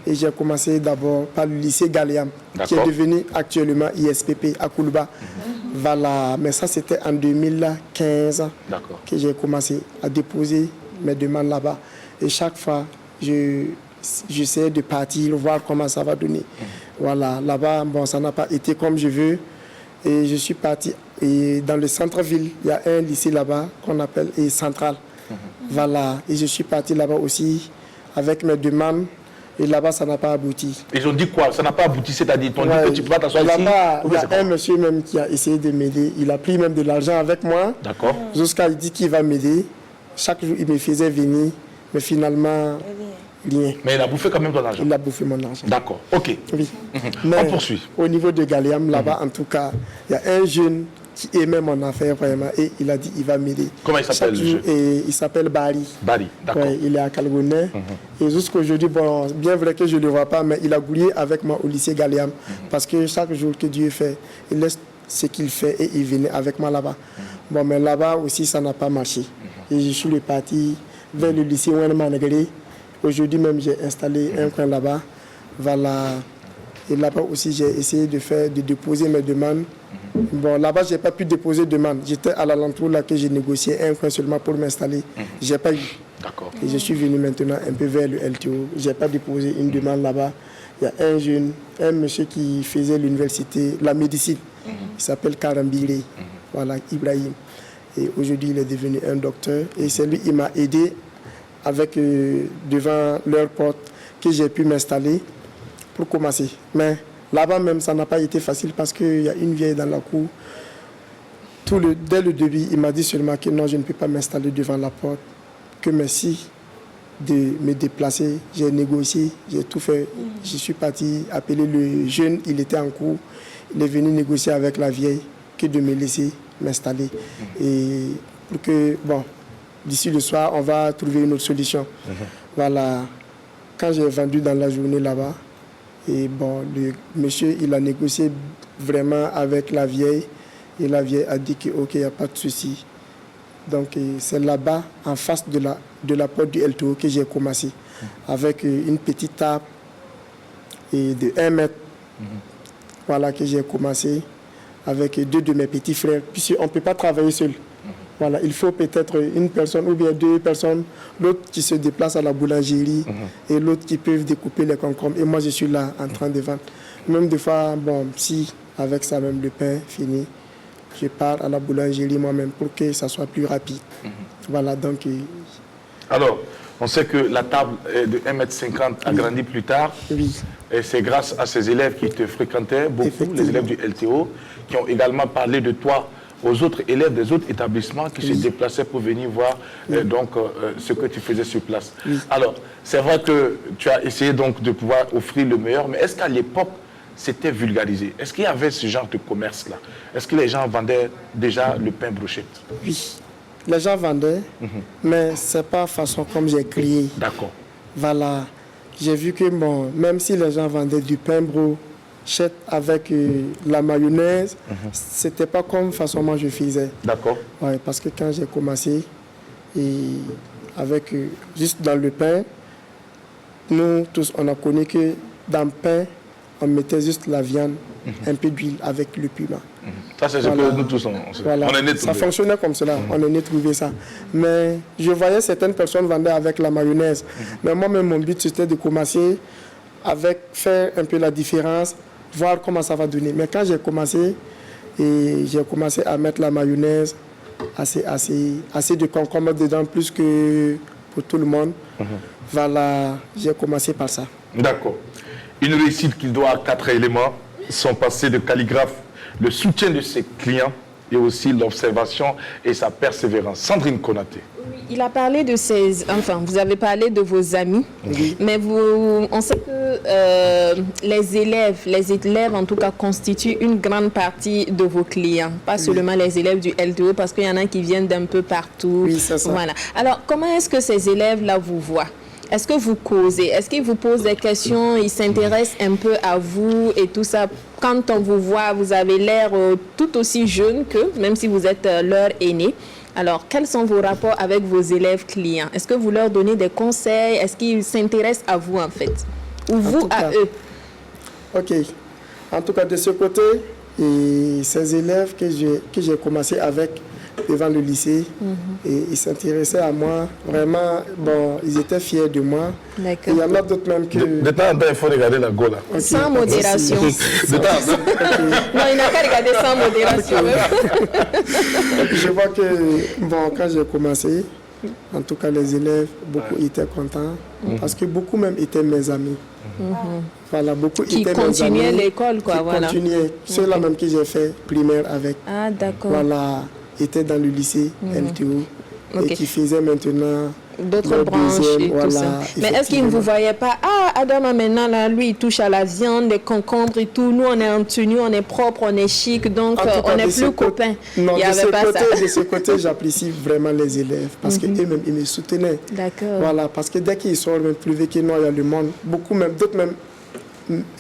S7: et j'ai commencé d'abord par le lycée Galéam, qui est devenu actuellement ISPP à Koulouba. Voilà, mais ça c'était en 2015 que j'ai commencé à déposer mes demandes là-bas. Et chaque fois, j'essayais de partir, voir comment ça va donner. Voilà, là-bas, bon, ça n'a pas été comme je veux. Et je suis parti et dans le centre-ville, il y a un lycée là-bas qu'on appelle Central. Voilà, et je suis parti là-bas aussi avec mes demandes. Et là-bas, ça n'a pas abouti.
S1: Ils ont dit quoi? Ça n'a pas abouti, c'est-à-dire ils t'ont dit que tu peux pas t'asseoir ici?
S7: Là-bas, il y a un monsieur même qui a essayé de m'aider. Il a pris même de l'argent avec moi.
S1: D'accord.
S7: Jusqu'à il dit qu'il va m'aider. Chaque jour, il me faisait venir. Mais finalement, rien.
S1: Mais il a bouffé quand même ton argent?
S7: Il a bouffé mon argent.
S1: D'accord, ok.
S7: Oui.
S1: Mais on poursuit.
S7: Au niveau de Galéam, là-bas, en tout cas, il y a un jeune qui aimait mon affaire vraiment et il a dit qu'il va m'aider.
S1: Comment il s'appelle le jeune?
S7: Il s'appelle Barry.
S1: Barry, d'accord.
S7: Ouais, il est à Calgonais. Et jusqu'aujourd'hui, bon, bien vrai que je ne le vois pas, mais il a gouillé avec moi au lycée Galéam. Parce que chaque jour que Dieu fait, il laisse ce qu'il fait et il venait avec moi là-bas. Bon, mais là-bas aussi, ça n'a pas marché. Et je suis reparti vers le lycée Ouenmanagré. Aujourd'hui même, j'ai installé un coin là-bas. Voilà. Et là-bas aussi, j'ai essayé de déposer mes demandes. Bon, là-bas, je n'ai pas pu déposer de demande. J'étais à l'alentour là que j'ai négocié un coin seulement pour m'installer. Je n'ai pas eu.
S1: D'accord.
S7: Et je suis venu maintenant un peu vers le LTO. Je n'ai pas déposé une demande là-bas. Il y a un jeune, un monsieur qui faisait l'université, la médecine. Il s'appelle Karambiré. Voilà, Ibrahim. Et aujourd'hui, il est devenu un docteur. Et c'est lui qui m'a aidé avec, devant leur porte, que j'ai pu m'installer pour commencer. Mais là-bas même, ça n'a pas été facile parce qu'il y a une vieille dans la cour. Dès le début, il m'a dit seulement que non, je ne peux pas m'installer devant la porte. Que merci de me déplacer. J'ai négocié, j'ai tout fait. Je suis parti appeler le jeune, il était en cours. Il est venu négocier avec la vieille que de me laisser m'installer. Et pour que, bon, d'ici le soir, on va trouver une autre solution. Voilà. Quand j'ai vendu dans la journée là-bas, et bon, le monsieur, il a négocié vraiment avec la vieille. Et la vieille a dit que, ok, il n'y a pas de souci. Donc, c'est là-bas, en face de la porte du LTO, que j'ai commencé. Avec une petite table et de 1 mètre. Voilà, que j'ai commencé avec 2 de mes petits frères. Puisqu'on ne peut pas travailler seul. Voilà, il faut peut-être une personne ou bien 2 personnes, l'autre qui se déplace à la boulangerie et l'autre qui peut découper les concombres. Et moi, je suis là en train de vendre. Même des fois, bon, si avec ça même le pain fini, je pars à la boulangerie moi-même pour que ça soit plus rapide. Voilà, donc...
S1: Alors, on sait que la table de 1,50 m a grandi plus tard.
S7: Oui.
S1: Et c'est grâce à ces élèves qui te fréquentaient beaucoup, les élèves du LTO, qui ont également parlé de toi aux autres élèves des autres établissements qui se déplaçaient pour venir voir ce que tu faisais sur place. Alors, c'est vrai que tu as essayé donc de pouvoir offrir le meilleur, mais est-ce qu'à l'époque, c'était vulgarisé? Est-ce qu'il y avait ce genre de commerce-là? Est-ce que les gens vendaient déjà le pain brochette?
S7: Oui, les gens vendaient, mais ce n'est pas façon comme j'ai crié.
S1: D'accord.
S7: Voilà, j'ai vu que bon, même si les gens vendaient du pain brochette avec la mayonnaise, c'était pas comme façon moi je faisais.
S1: D'accord.
S7: Ouais, parce que quand j'ai commencé, et avec juste dans le pain, nous tous on a connu que dans le pain, on mettait juste la viande, un peu d'huile avec le piment.
S1: Ça, c'est ce que nous tous on est nés
S7: ça fonctionnait comme cela, on est né trouver ça. Mais je voyais certaines personnes vendre avec la mayonnaise. Mais moi-même, mon but, c'était de commencer avec, faire un peu la différence, voir comment ça va donner. Mais quand j'ai commencé à mettre la mayonnaise, assez de concombre dedans, plus que pour tout le monde. Voilà, j'ai commencé par ça.
S1: D'accord. Une réussite qui doit à 4 éléments: son passé de calligraphe, le soutien de ses clients et aussi l'observation et sa persévérance. Sandrine Konaté.
S4: Il a parlé de vous avez parlé de vos amis, mais on sait que les élèves en tout cas constituent une grande partie de vos clients, pas seulement les élèves du LTO, parce qu'il y en a qui viennent d'un peu partout.
S7: Oui, c'est ça.
S4: Voilà. Alors, comment est-ce que ces élèves-là vous voient? Est-ce que vous causez? Est-ce qu'ils vous posent des questions? Ils s'intéressent un peu à vous et tout ça? Quand on vous voit, vous avez l'air tout aussi jeune qu'eux, même si vous êtes leur aîné. Alors, quels sont vos rapports avec vos élèves clients? Est-ce que vous leur donnez des conseils? Est-ce qu'ils s'intéressent à vous, en fait? Ou vous à eux?
S7: Ok. En tout cas, de ce côté, et ces élèves que j'ai commencé avec devant le lycée, et ils s'intéressaient à moi. Vraiment, bon, ils étaient fiers de moi.
S4: D'accord.
S7: Il y en a d'autres même que...
S1: De temps en temps, il faut regarder la go là.
S7: Ok,
S4: Sans modération.
S1: De temps en temps.
S4: Non, il n'a qu'à regarder sans modération.
S7: Je vois que, bon, quand j'ai commencé, en tout cas, les élèves, beaucoup étaient contents, parce que beaucoup même étaient mes amis. Voilà, beaucoup
S4: Qui
S7: étaient mes
S4: continuaient
S7: amis.
S4: l'école, quoi,
S7: Qui
S4: voilà.
S7: continuaient. Ceux-là même que j'ai fait primaire avec.
S4: Ah, d'accord.
S7: Voilà, étaient dans le lycée LTO.
S4: Ok.
S7: Et qui faisaient maintenant
S4: D'autres
S7: leur
S4: branches
S7: deuxième,
S4: et tout
S7: voilà,
S4: ça. Mais est-ce qu'ils ne vous voyaient pas? Ah, Adama, maintenant, là, lui, il touche à la viande, les concombres et tout. Nous, on est en tenue, on est propre, on est chic, donc
S7: En tout cas,
S4: on n'est
S7: de ce
S4: plus
S7: côté-
S4: copains.
S7: Non,
S4: Il n'y
S7: de
S4: avait
S7: ce
S4: pas
S7: côté,
S4: ça.
S7: de ce côté, j'apprécie vraiment les élèves parce qu'eux-mêmes, ils me soutenaient.
S4: D'accord.
S7: Voilà, parce que dès qu'ils sortent, même plus vieux que non, il y a le monde. Beaucoup même, d'autres même,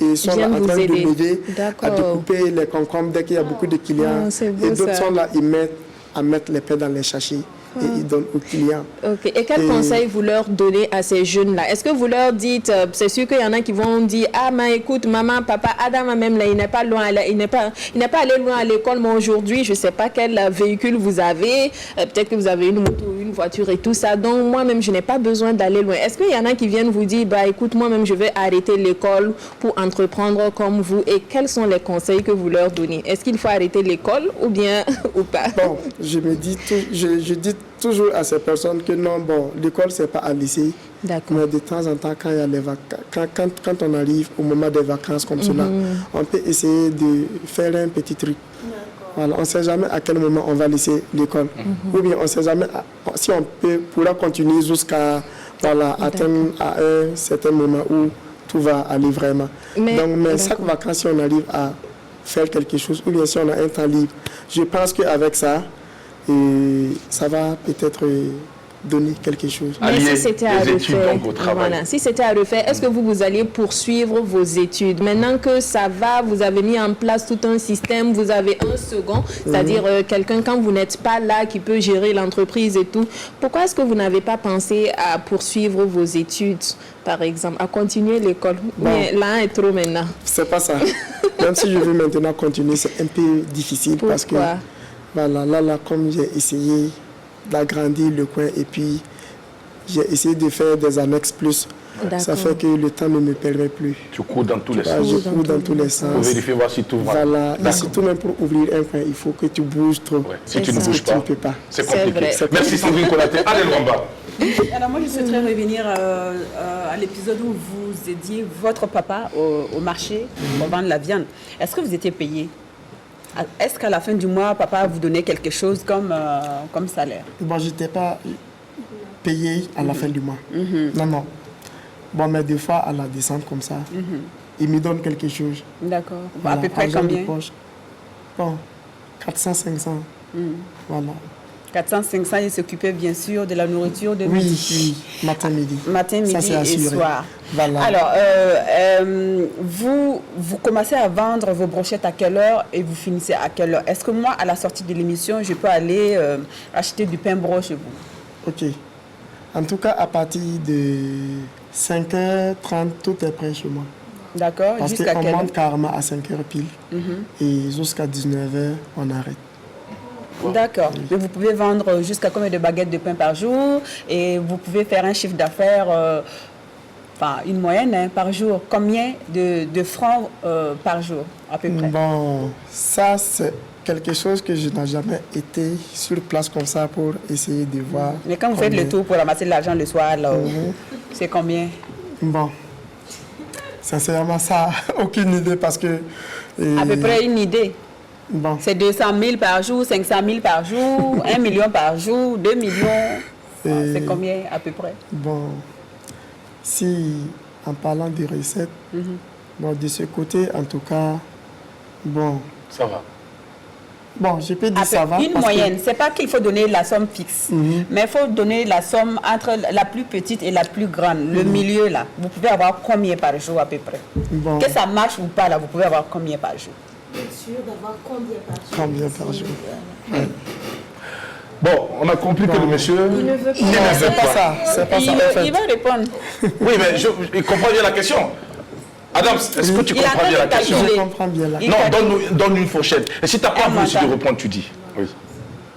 S7: ils sont là
S4: viennent
S7: en
S4: vous
S7: train
S4: aider.
S7: de m'aider à
S4: D'accord.
S7: découper les concombres dès qu'il y a beaucoup de clients.
S4: Ah, c'est beau,
S7: et d'autres
S4: ça.
S7: sont là, ils mettent à mettre les pains dans les sachets et ils donnent aux clients.
S4: Ok. Et quel
S7: Et-
S4: conseil vous leur donnez à ces jeunes-là? Est-ce que vous leur dites, c'est sûr qu'il y en a qui vont dire, ah, mais écoute, maman, papa, Adam, même là, il n'est pas loin, il n'est pas allé loin à l'école, mais aujourd'hui, je ne sais pas quel véhicule vous avez, peut-être que vous avez une moto, une voiture et tout ça, donc moi-même, je n'ai pas besoin d'aller loin. Est-ce qu'il y en a qui viennent vous dire, bah, écoute, moi-même, je vais arrêter l'école pour entreprendre comme vous, et quels sont les conseils que vous leur donnez? Est-ce qu'il faut arrêter l'école ou bien, ou pas?
S7: Bon, je dis toujours à ces personnes que non, bon, l'école, c'est pas à lycée.
S4: D'accord.
S7: Mais de temps en temps, quand il y a les quand on arrive au moment des vacances comme cela, on peut essayer de faire un petit truc. Voilà, on ne sait jamais à quel moment on va laisser l'école. Ou bien on ne sait jamais si on pourra continuer jusqu'à atteindre à un certain moment où tout va aller vraiment. Mais chaque vacances, si on arrive à faire quelque chose, ou bien si on a un temps libre, je pense qu'avec ça, ça va peut-être donner quelque chose.
S4: Mais si c'était à refaire,
S1: voilà.
S4: Si c'était à refaire, est-ce que vous alliez poursuivre vos études? Maintenant que ça va, vous avez mis en place tout un système, vous avez un second, c'est-à-dire quelqu'un quand vous n'êtes pas là qui peut gérer l'entreprise et tout. Pourquoi est-ce que vous n'avez pas pensé à poursuivre vos études, par exemple, à continuer l'école? Mais là est trop maintenant.
S7: C'est pas ça. Même si je veux maintenant continuer, c'est un peu difficile.
S4: Pourquoi?
S7: Parce que voilà, là, comme j'ai essayé d'agrandir le coin et puis j'ai essayé de faire des annexes plus, ça fait que le temps ne me permet plus.
S1: Tu cours dans tous les
S7: sens. Je cours dans tous les sens.
S1: Pour vérifier voir si tout va.
S7: Voilà, et surtout même pour ouvrir un coin, il faut que tu bouges trop.
S1: Ouais. Si tu ne bouges pas,
S7: tu ne peux pas.
S1: c'est compliqué.
S4: C'est
S1: Merci Sandrine Konaté. Allez, Luamba.
S3: Alors moi, je souhaiterais revenir à l'épisode où vous aidiez votre papa au marché pour vendre la viande. Est-ce que vous étiez payé? Est-ce qu'à la fin du mois, papa vous donnait quelque chose comme salaire?
S7: Bon, je n'étais pas payé à la fin du mois. Non, non. Bon, mais des fois, à la descente comme ça, il me donne quelque chose.
S3: D'accord.
S7: Voilà,
S3: à peu près combien?
S7: Bon, 400, 500. Voilà.
S3: 400, 500, il s'occupait bien sûr de la nourriture de midi.
S7: Oui, matin, midi.
S3: Matin, midi
S7: ça,
S3: et soir.
S7: Voilà.
S3: Alors, vous commencez à vendre vos brochettes à quelle heure et vous finissez à quelle heure? Est-ce que moi, à la sortie de l'émission, je peux aller acheter du pain bro chez vous?
S7: Ok. En tout cas, à partir de 5h30, tout est prêt chez moi.
S3: D'accord.
S7: Parce
S3: Jusqu'à
S7: qu'on
S3: quelle heure?
S7: monte carrément à 5h pile. Et jusqu'à 19h, on arrête.
S3: D'accord. Mais vous pouvez vendre jusqu'à combien de baguettes de pain par jour et vous pouvez faire un chiffre d'affaires, enfin une moyenne par jour. Combien de francs par jour à peu près?
S7: Bon, ça c'est quelque chose que je n'ai jamais été sur place comme ça pour essayer de voir.
S3: Mais quand vous faites le tour pour ramasser de l'argent le soir, là, c'est combien?
S7: Bon, sincèrement, ça, aucune idée parce que...
S3: À peu près une idée.
S7: Bon.
S3: C'est 200 000 par jour, 500 000 par jour, 1 million par jour, 2 millions. C'est combien à peu près?
S7: Bon, si en parlant des recettes, bon, de ce côté, en tout cas, bon.
S1: Ça va.
S7: Bon, je peux dire ça va.
S3: Une moyenne, c'est pas qu'il faut donner la somme fixe, mais il faut donner la somme entre la plus petite et la plus grande. Le milieu, là, vous pouvez avoir combien par jour à peu près?
S7: Bon.
S3: Que ça marche ou pas, là, vous pouvez avoir combien par jour?
S2: Bien sûr d'avoir combien par jour?
S7: Combien par jour?
S1: Bon, on a compris que le monsieur...
S2: Il ne veut pas.
S1: Il ne veut
S7: C'est pas
S1: pas.
S7: ça, c'est pas ça en fait.
S3: Il va répondre.
S1: Oui, mais il comprend bien la question. Adams, est-ce que tu
S3: Il a
S1: comprends bien la
S3: pas
S1: question?
S3: calculé.
S7: Je comprends bien là.
S3: Il
S1: Non,
S3: calcule.
S1: donne une fourchette. Et si tu n'as pas
S3: Un
S1: voulu aussi de
S3: montant.
S1: répondre, tu dis. Oui.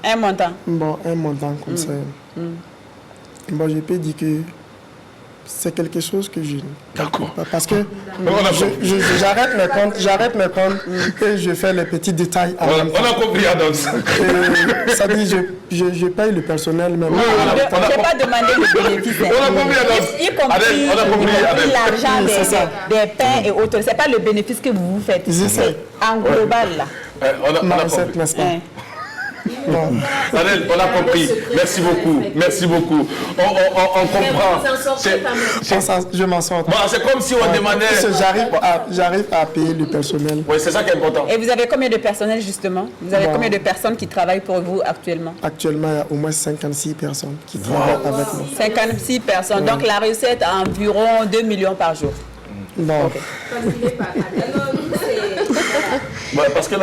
S3: Un montant.
S7: Bon, un montant comme ça. Bon, je peux dire que c'est quelque chose que je...
S1: D'accord.
S7: Parce que
S1: On a compris.
S7: j'arrête mes comptes et je fais les petits détails. En même temps.
S1: On a compris, Adams.
S7: Ça dit, je paye le personnel même.
S1: Oui,
S3: Je n'ai pas demandé le bénéfice.
S1: On a compris, Adams.
S3: Y compris
S1: Adèle, on a compris, Adèle.
S3: l'argent
S7: Oui, c'est ça.
S3: des pains et autres. Ce n'est pas le bénéfice que vous vous faites.
S7: Je sais.
S3: C'est en global, là.
S1: On
S7: Ma
S1: a
S7: recette,
S1: compris.
S7: n'est-ce pas?
S3: Hein.
S7: Bon.
S1: Adèle, on a compris. Merci beaucoup. Merci beaucoup. On comprend.
S7: Je m'en sors.
S1: Bon, c'est comme si on demandait...
S7: Parce que j'arrive à payer le personnel.
S1: Oui, c'est ça qui est important.
S3: Et vous avez combien de personnel, justement? Vous avez
S7: Bon.
S3: combien de personnes qui travaillent pour vous actuellement?
S7: Actuellement, il y a au moins 56 personnes qui travaillent avec moi.
S3: 56 personnes. Donc, la recette a environ 2 millions par jour.
S7: Bon.
S1: Ouais, parce que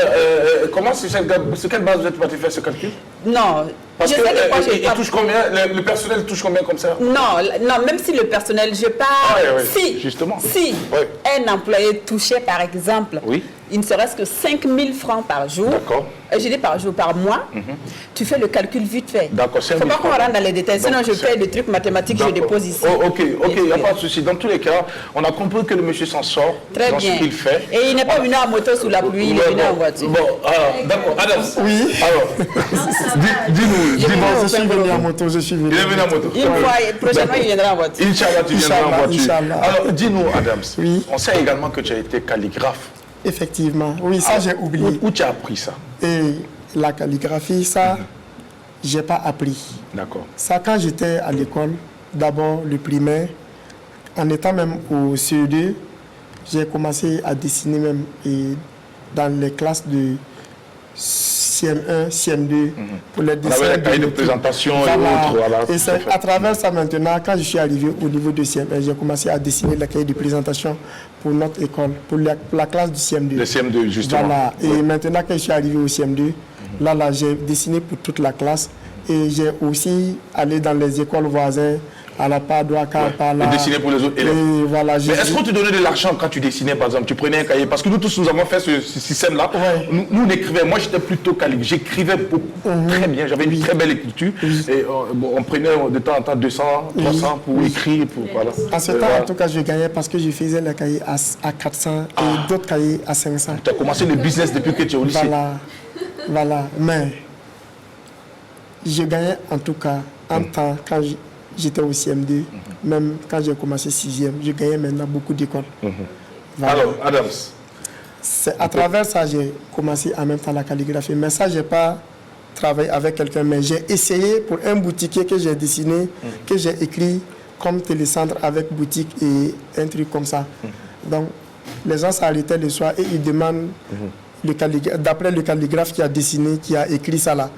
S1: comment, sur quelle base vous êtes parti faire ce calcul?
S3: Non.
S1: Parce
S3: je
S1: que
S3: sais de quoi
S1: il touche combien, le personnel touche combien comme ça?
S3: Non, même si le personnel, je parle,
S1: Ah, oui,
S3: si,
S1: justement.
S3: si
S1: Ouais.
S3: un employé touchait par exemple,
S1: Oui.
S3: il ne serait-ce que 5 000 francs par jour,
S1: D'accord.
S3: je dis par jour, par mois, tu fais le calcul vite fait.
S1: D'accord,
S3: Il ne faut
S1: 5 000
S3: pas qu'on
S1: francs.
S3: rentre dans les détails, sinon
S1: Donc,
S3: je
S1: c'est-
S3: fais des trucs mathématiques, je
S1: D'accord.
S3: dépose ici.
S1: Oh, ok, il n'y a
S3: sûr.
S1: pas de souci. Dans tous les cas, on a compris que le monsieur s'en sort
S3: Très
S1: dans
S3: bien.
S1: ce qu'il fait.
S3: Et il n'est pas venu en moto sous la pluie, il est venu en voiture.
S1: Bon, alors, d'accord. Adams.
S7: Oui.
S1: Alors, dis-nous.
S7: Bon, je suis venu en moto, je suis venu.
S1: Il est venu en moto.
S3: Une fois, prochainement, il viendra en voiture.
S1: Inch'Allah, tu viendras en
S7: Inch'Allah,
S1: voiture.
S7: Inch'Allah.
S1: Alors, dis-nous, Adams.
S7: Oui.
S1: On sait également que tu as été calligraphe.
S7: Effectivement. Oui, ça j'ai oublié.
S1: Où tu as appris ça?
S7: Et la calligraphie, ça, j'ai pas appris.
S1: D'accord.
S7: Ça, quand j'étais à l'école, d'abord le primaire, en étant même au CE2, j'ai commencé à dessiner même et dans les classes de CM1, CM2, pour les
S1: On
S7: dessins.
S1: avait les cahiers de
S7: métier.
S1: présentation
S7: Voilà.
S1: et autres. Voilà,
S7: Et
S1: tout à
S7: c'est
S1: fait.
S7: à travers ça maintenant, quand je suis arrivé au niveau de CM1, j'ai commencé à dessiner les cahiers de présentation pour notre école, pour la classe du CM2.
S1: Le CM2, justement.
S7: Voilà. Et maintenant, quand je suis arrivé au CM2, là, j'ai dessiné pour toute la classe. Et j'ai aussi allé dans les écoles voisines, à la Padoua, par là.
S1: Et dessiner pour les autres élèves.
S7: Et voilà,
S1: Mais est-ce qu'on te donnait de l'argent quand tu dessinais, par exemple? Tu prenais un cahier? Parce que nous tous, nous avons fait ce système-là.
S7: Ouais.
S1: Nous, on écrivait. Moi, j'étais plutôt calligraphe. J'écrivais beaucoup, très bien. J'avais une très belle écriture. Et on prenait de temps en temps 200, 300 pour écrire. Pour, voilà.
S7: En ce temps,
S1: Voilà.
S7: en tout cas, je gagnais parce que je faisais les cahiers à 400 et d'autres cahiers à 500.
S1: Tu as commencé le business depuis que tu es au lycée.
S7: Voilà. Voilà. Mais je gagnais en tout cas en temps quand j'étais au CM2, même quand j'ai commencé 6e, je gagnais maintenant beaucoup d'écoles. Voilà.
S1: Alors, Adams,
S7: C'est à travers ça j'ai commencé en même temps la calligraphie. Mais ça, j'ai pas travaillé avec quelqu'un, mais j'ai essayé pour un boutiquier que j'ai dessiné, que j'ai écrit comme télécentre avec boutique et un truc comme ça. Donc, les gens s'arrêtaient le soir et ils demandent d'après le calligraphe qui a dessiné, qui a écrit ça là.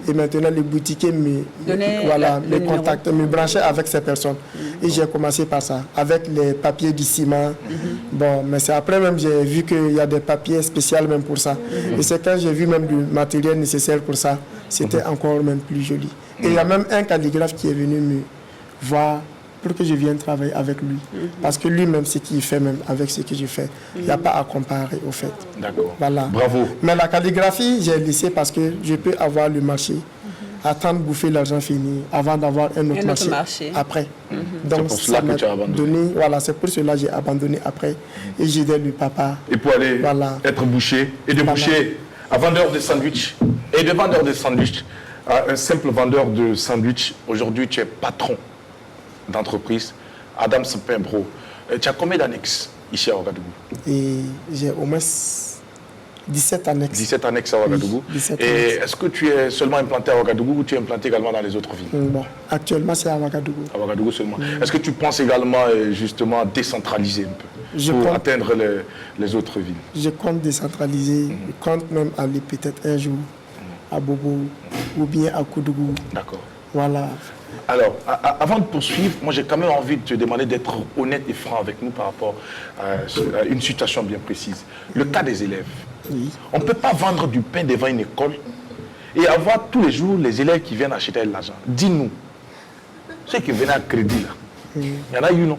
S7: Et maintenant, le boutiquier me
S3: numéro.
S7: contacte, me branchait avec ces personnes. Et j'ai commencé par ça, avec les papiers du ciment. Bon, mais c'est après même j'ai vu qu'il y a des papiers spéciaux même pour ça. Et c'est quand j'ai vu même du matériel nécessaire pour ça, c'était encore même plus joli. Et il y a même un calligraphe qui est venu me voir pour que je vienne travailler avec lui. Parce que lui-même, ce qu'il fait même avec ce que je fais, il n'y a pas à comparer au fait.
S1: d'accord.
S7: Voilà.
S1: Bravo.
S7: Mais la calligraphie, j'ai laissé parce que je peux avoir le marché, attendre bouffer l'argent fini avant d'avoir un autre marché après.
S1: C'est
S7: Donc
S1: pour cela
S7: ça
S1: que
S7: m'a
S1: tu as abandonné.
S7: donné, voilà, c'est pour cela que j'ai abandonné après et j'ai aidé le papa.
S1: Et pour aller
S7: Voilà.
S1: être boucher, et de
S7: Voilà.
S1: boucher à vendeur de sandwich, et de vendeur de sandwich à un simple vendeur de sandwich, aujourd'hui tu es patron d'entreprise, Adams Pembro. Tu as combien d'annexes ici à Ouagadougou?
S7: Et j'ai au moins 17 annexes.
S1: 17 annexes à Ouagadougou.
S7: Oui, 17
S1: Et
S7: annexes.
S1: est-ce que tu es seulement implanté à Ouagadougou ou tu es implanté également dans les autres villes?
S7: Bon, actuellement, c'est à Ouagadougou.
S1: À Ouagadougou seulement. Est-ce que tu penses également justement décentraliser un peu
S7: Je
S1: pour
S7: compte.
S1: atteindre les autres villes?
S7: Je compte décentraliser. Je compte même aller peut-être un jour à Bobo ou bien à Koudougou.
S1: D'accord.
S7: Voilà.
S1: Alors, avant de poursuivre, moi j'ai quand même envie de te demander d'être honnête et franc avec nous par rapport à une situation bien précise. Le cas des élèves.
S7: Oui.
S1: On ne peut pas vendre du pain devant une école et avoir tous les jours les élèves qui viennent acheter de l'argent. Dis-nous, ceux qui venaient à crédit là, il y en a eu non?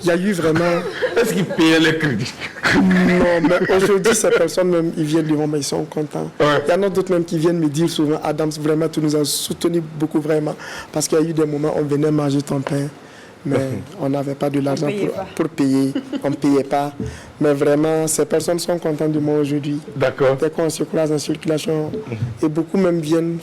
S7: Il y a eu vraiment...
S1: Est-ce qu'ils payaient les crédits?
S7: Non, mais aujourd'hui, ces personnes même, ils viennent devant moi, ils sont contents.
S1: Ouais.
S7: Il y en a d'autres même qui viennent me dire souvent, Adams, vraiment, tu nous as soutenus beaucoup, vraiment. Parce qu'il y a eu des moments où on venait manger ton pain, mais on n'avait pas de l'argent pour payer. On ne payait pas. Mais vraiment, ces personnes sont contentes de moi aujourd'hui.
S1: D'accord.
S7: Dès qu'on se croise en circulation, et beaucoup même viennent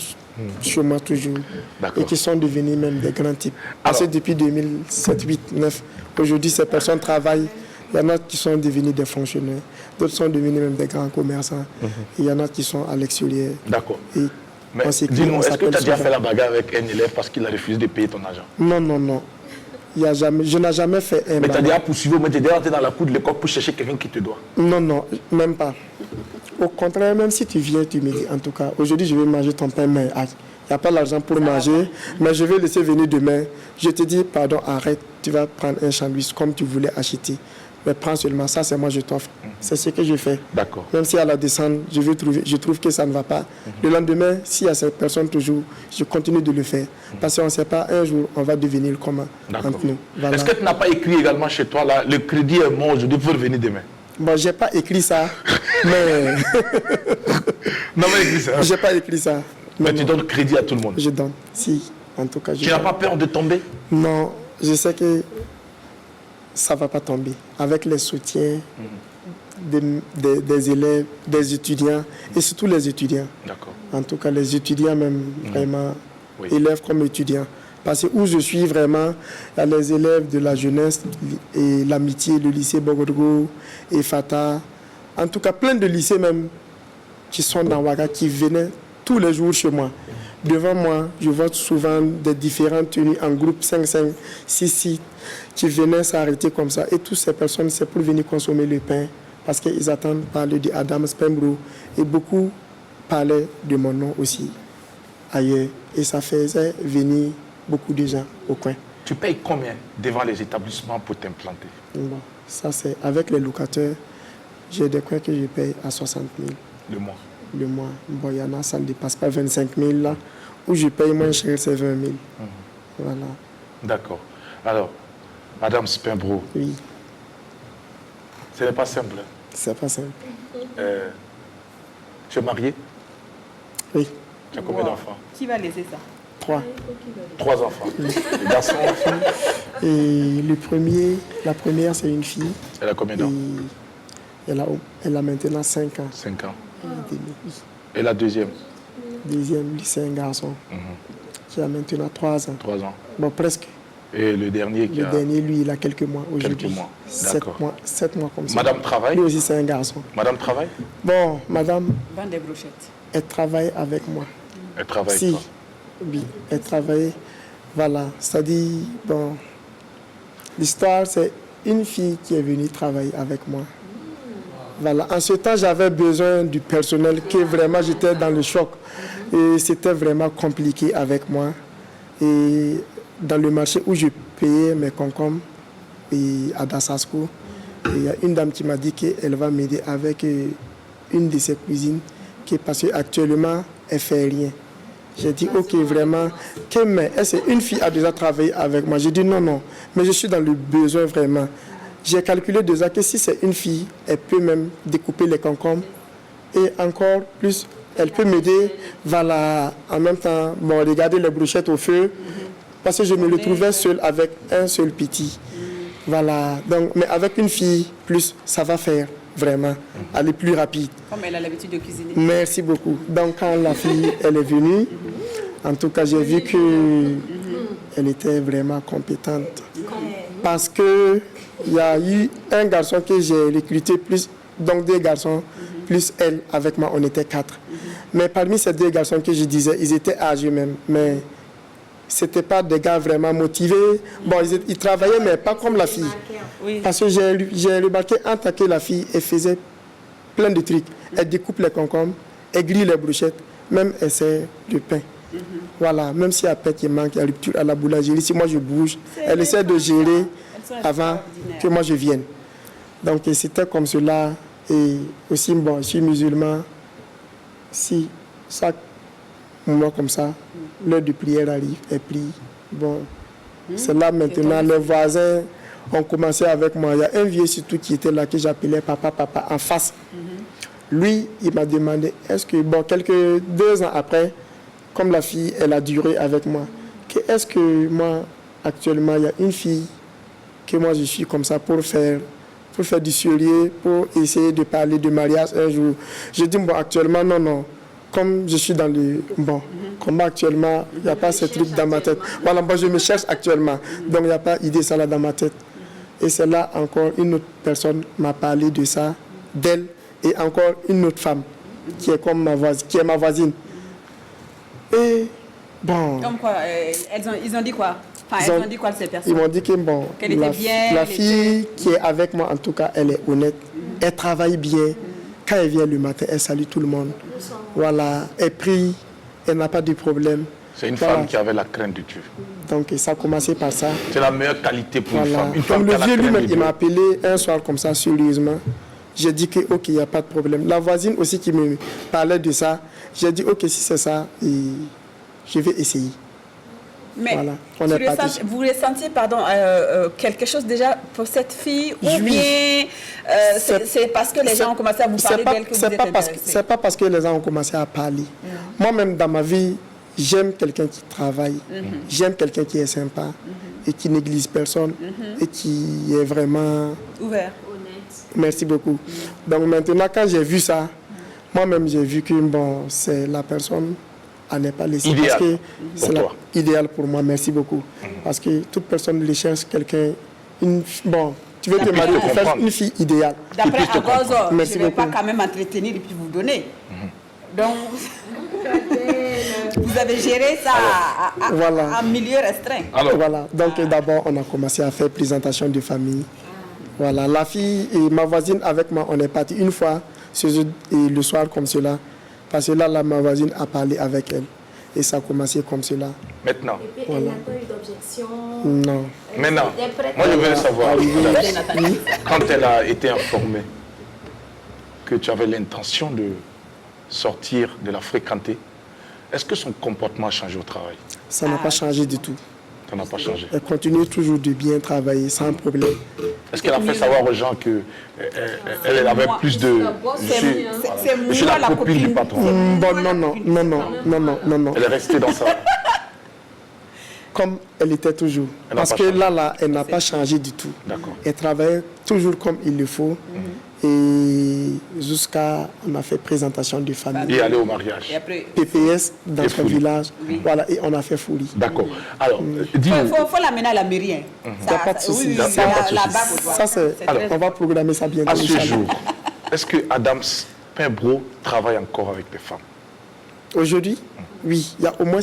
S7: chez moi toujours.
S1: D'accord.
S7: Et qui sont devenus même des grands types. Parce que
S1: Alors.
S7: depuis 2007, 8, 9, aujourd'hui, ces personnes travaillent. Il y en a qui sont devenus des fonctionnaires, d'autres sont devenus même des grands commerçants. Et il y en a qui sont à l'extérieur.
S1: D'accord.
S7: Et
S1: Mais
S7: on s'écrit,
S1: dis-nous,
S7: on
S1: est-ce que tu
S7: s'appelle
S1: as déjà
S7: souvent.
S1: fait la bagarre avec un élève parce qu'il a refusé de payer ton argent?
S7: Non, non, non. Il y a jamais, je n'ai jamais fait un
S1: Mais tu as
S7: bagarre.
S1: déjà poursuivi, mais tu es déjà entré dans la cour de l'école pour chercher quelqu'un qui te doit?
S7: Non, non, même pas. Au contraire, même si tu viens, tu me dis, en tout cas, aujourd'hui, je vais manger ton pain, mais il n'y a pas l'argent pour manger, mais je vais laisser venir demain. Je te dis, pardon, arrête, tu vas prendre un sandwich comme tu voulais acheter. Mais prends seulement ça, c'est moi, je t'offre. C'est ce que je fais.
S1: D'accord.
S7: Même si à la descente, je trouve que ça ne va pas. Le lendemain, s'il y a cette personne toujours, je continue de le faire. Parce qu'on ne sait pas, un jour, on va devenir commun
S1: D'accord.
S7: entre nous. Voilà.
S1: Est-ce que tu n'as pas écrit également chez toi, là, le crédit est mort aujourd'hui, il faut revenir demain?
S7: Bon, je n'ai pas écrit ça, mais...
S1: Non, mais écrit ça.
S7: Je n'ai pas écrit ça.
S1: Mais
S7: Non,
S1: tu
S7: non.
S1: donnes crédit à tout le monde.
S7: Je donne. Si, en tout cas, je
S1: Tu n'as
S7: donne.
S1: pas peur de tomber?
S7: Non, je sais que ça ne va pas tomber. Avec les soutiens des élèves, des étudiants, et surtout les étudiants.
S1: D'accord.
S7: En tout cas, les étudiants même, vraiment,
S1: Oui.
S7: élèves comme étudiants. Parce que où je suis vraiment, il y a les élèves de la jeunesse et l'amitié, le lycée Bogodougou et Fata. En tout cas, plein de lycées même qui sont dans Ouaga, qui venaient tous les jours chez moi. Devant moi, je vois souvent des différentes tenues en groupe 5, 6, qui venaient s'arrêter comme ça. Et toutes ces personnes, c'est pour venir consommer le pain. Parce qu'ils attendent parler de Adams Pembro. Et beaucoup parlaient de mon nom aussi ailleurs. Et ça faisait venir beaucoup de gens au coin.
S1: Tu payes combien devant les établissements pour t'implanter?
S7: Bon, ça c'est avec les locataires. J'ai des coins que je paye à 60 000
S1: Le mois.
S7: le mois. Bon, il y en a, ça ne dépasse pas 25 000 là. Où je paye moins cher, c'est 20 000. Voilà.
S1: D'accord. Alors, Madame Spimbro,
S7: Oui,
S1: ce n'est pas simple. Hein.
S7: c'est pas simple.
S1: Tu es marié?
S7: Oui,
S1: Tu as combien d'enfants?
S3: Qui va laisser ça?
S7: 3.
S1: 3 enfants. Les garçons, filles?
S7: Et la première, c'est une fille.
S1: Elle a combien
S7: Et
S1: d'années?
S7: elle a maintenant 5 ans.
S1: 5 ans.
S7: et demi.
S1: Et la deuxième?
S7: Deuxième, lui, c'est un garçon qui a maintenant 3 ans.
S1: 3 ans.
S7: Bon, presque.
S1: Et le dernier qui
S7: Le
S1: a...
S7: dernier, lui, il a quelques mois aujourd'hui.
S1: Quelques mois,
S7: 7
S1: d'accord.
S7: mois, 7 mois comme ça.
S1: Madame travaille?
S7: Lui aussi, c'est un garçon.
S1: Madame travaille?
S7: Bon, madame,
S3: Vendre des brochettes.
S7: elle travaille avec moi.
S1: Elle travaille
S7: Si,
S1: pas.
S7: oui, elle travaille. Voilà, c'est-à-dire, bon, l'histoire, c'est une fille qui est venue travailler avec moi. Voilà, en ce temps, j'avais besoin du personnel, que vraiment j'étais dans le choc. Et c'était vraiment compliqué avec moi. Et dans le marché où je payais mes concombres, et à Dassasco, il y a une dame qui m'a dit qu'elle va m'aider avec une de ses cuisines, parce qu'actuellement, elle ne fait rien. J'ai dit, ok, vraiment, mais une fille a déjà travaillé avec moi. J'ai dit, non, non, mais je suis dans le besoin vraiment. J'ai calculé déjà que si c'est une fille, elle peut même découper les concombres. Et encore plus, elle peut m'aider, voilà, en même temps, bon, regarder les brochettes au feu, parce que je me retrouvais seul avec un seul petit. Voilà, donc, mais avec une fille, plus, ça va faire, vraiment, aller plus rapide.
S3: Comme elle a l'habitude de cuisiner.
S7: Merci beaucoup. Donc, quand la fille, elle est venue, en tout cas, j'ai vu qu'elle était vraiment compétente. Parce que il y a eu un garçon que j'ai recruté plus, donc 2 garçons, plus elle avec moi, on était 4. Mais parmi ces 2 garçons que je disais, ils étaient âgés même. Mais c'était pas des gars vraiment motivés. Bon, ils travaillaient, mais pas comme la fille.
S3: Oui.
S7: Parce que j'ai remarqué, en tant que la fille, elle faisait plein de trucs. Elle découpe les concombres, elle grille les brochettes, même elle sert du pain. Voilà, même s'il y a pain qui manque, il y a rupture à la boulangerie, si moi je bouge, elle essaie de gérer avant que moi je vienne. Donc c'était comme cela. Et aussi, bon, je suis musulman. Si chaque mois comme ça, l'heure de prière arrive, elle prie. Bon, c'est là maintenant, les voisins ont commencé avec moi. Il y a un vieux surtout qui était là, que j'appelais papa, en face. Lui, il m'a demandé, est-ce que, bon, 2 ans après, comme la fille, elle a duré avec moi, est-ce que moi, actuellement, il y a une fille que moi je suis comme ça pour faire du sérieux, pour essayer de parler de mariage un jour. Je dis, bon, actuellement, non. Comme je suis dans le... Bon, comme actuellement, il n'y a pas ce truc dans ma tête. Voilà, bon, je me cherche actuellement. Donc, il n'y a pas idée ça là dans ma tête. Et c'est là, encore, une autre personne m'a parlé de ça, d'elle, et encore une autre femme, qui est comme ma voisine, qui est ma voisine. Et, bon...
S3: Comme quoi, ils ont dit quoi? Enfin, elles ont dit quoi de ces personnes?
S7: Ils m'ont dit que, bon,
S3: qu'elle était bien,
S7: la fille qui est avec moi, en tout cas, elle est honnête. Elle travaille bien. Quand elle vient le matin, elle salue tout le monde. Voilà, elle prie, elle n'a pas de problème.
S1: C'est une femme qui avait la crainte de Dieu.
S7: Donc ça a commencé par ça.
S1: C'est la meilleure qualité pour une femme. Une
S7: Comme
S1: femme qui
S7: le
S1: a la
S7: vieux
S1: crainte de
S7: lui-même, il
S1: Dieu.
S7: m'a appelé un soir comme ça, sérieusement. J'ai dit que, ok, il n'y a pas de problème. La voisine aussi qui me parlait de ça, j'ai dit, ok, si c'est ça, je vais essayer.
S3: Mais
S7: voilà, on est parti.
S3: vous ressentiez quelque chose déjà pour cette fille, ou bien c'est parce que les gens ont commencé à vous parler d'elle que vous êtes intéressé?
S7: C'est pas parce que les gens ont commencé à parler. Moi-même, dans ma vie, j'aime quelqu'un qui travaille, j'aime quelqu'un qui est sympa et qui néglige personne et qui est vraiment...
S3: ouvert.
S7: Merci beaucoup. Donc maintenant, quand j'ai vu ça, moi-même, j'ai vu que bon, c'est la personne à ne pas laisser.
S1: Idéal
S7: parce que c'est
S1: pour toi.
S7: idéal pour moi. Merci beaucoup. Parce que toute personne les cherche quelqu'un. Bon, tu veux te marier pour faire une fille idéale.
S3: D'après Agozo, je
S7: Merci
S3: ne vais
S7: beaucoup.
S3: pas quand même entretenir et puis vous donner. Donc, vous avez géré ça
S7: Voilà.
S3: en milieu restreint.
S1: Alors,
S7: Voilà. Donc d'abord, on a commencé à faire présentation de famille. Voilà. La fille et ma voisine avec moi, on est parti une fois et le soir comme cela. Parce que là, ma voisine a parlé avec elle. Et ça a commencé comme cela.
S1: maintenant,
S2: Et puis, elle n'a pas eu d'objection.
S7: Non.
S1: maintenant,
S2: Elle était prête.
S1: moi je veux savoir,
S7: Oui.
S1: quand elle a été informée que tu avais l'intention de sortir, de la fréquenter, est-ce que son comportement a changé au travail?
S7: Ça n'a pas changé du tout.
S1: Ça n'a pas changé.
S7: Elle continue toujours de bien travailler sans problème.
S1: Est-ce qu'elle a fait savoir aux gens que elle avait plus de... Je suis la copine du patron.
S7: Bon, non.
S1: Elle est restée dans ça.
S7: Comme elle était toujours.
S1: Elle n'a
S7: Parce
S1: pas
S7: que
S1: changé.
S7: là, elle n'a pas changé du tout.
S1: D'accord.
S7: Elle travaillait toujours comme il le faut. Et jusqu'à, on a fait présentation de famille.
S1: Et aller au mariage.
S3: Et après,
S7: PPS dans
S1: Et
S7: son
S1: folie.
S7: village. Voilà, et on a fait folie.
S1: D'accord. Alors,
S3: il
S1: dis-nous,
S3: faut l'amener à la mairie. Hein.
S7: Il n'y a pas de souci.
S3: Oui,
S1: y a pas de souci.
S3: la bague au doigt.
S7: Ça, c'est.
S3: très
S7: On va programmer ça bientôt.
S1: à ce
S7: Inch'Allah.
S1: jour, est-ce que Adams Pimbro travaille encore avec des femmes?
S7: Aujourd'hui, oui, il y a au moins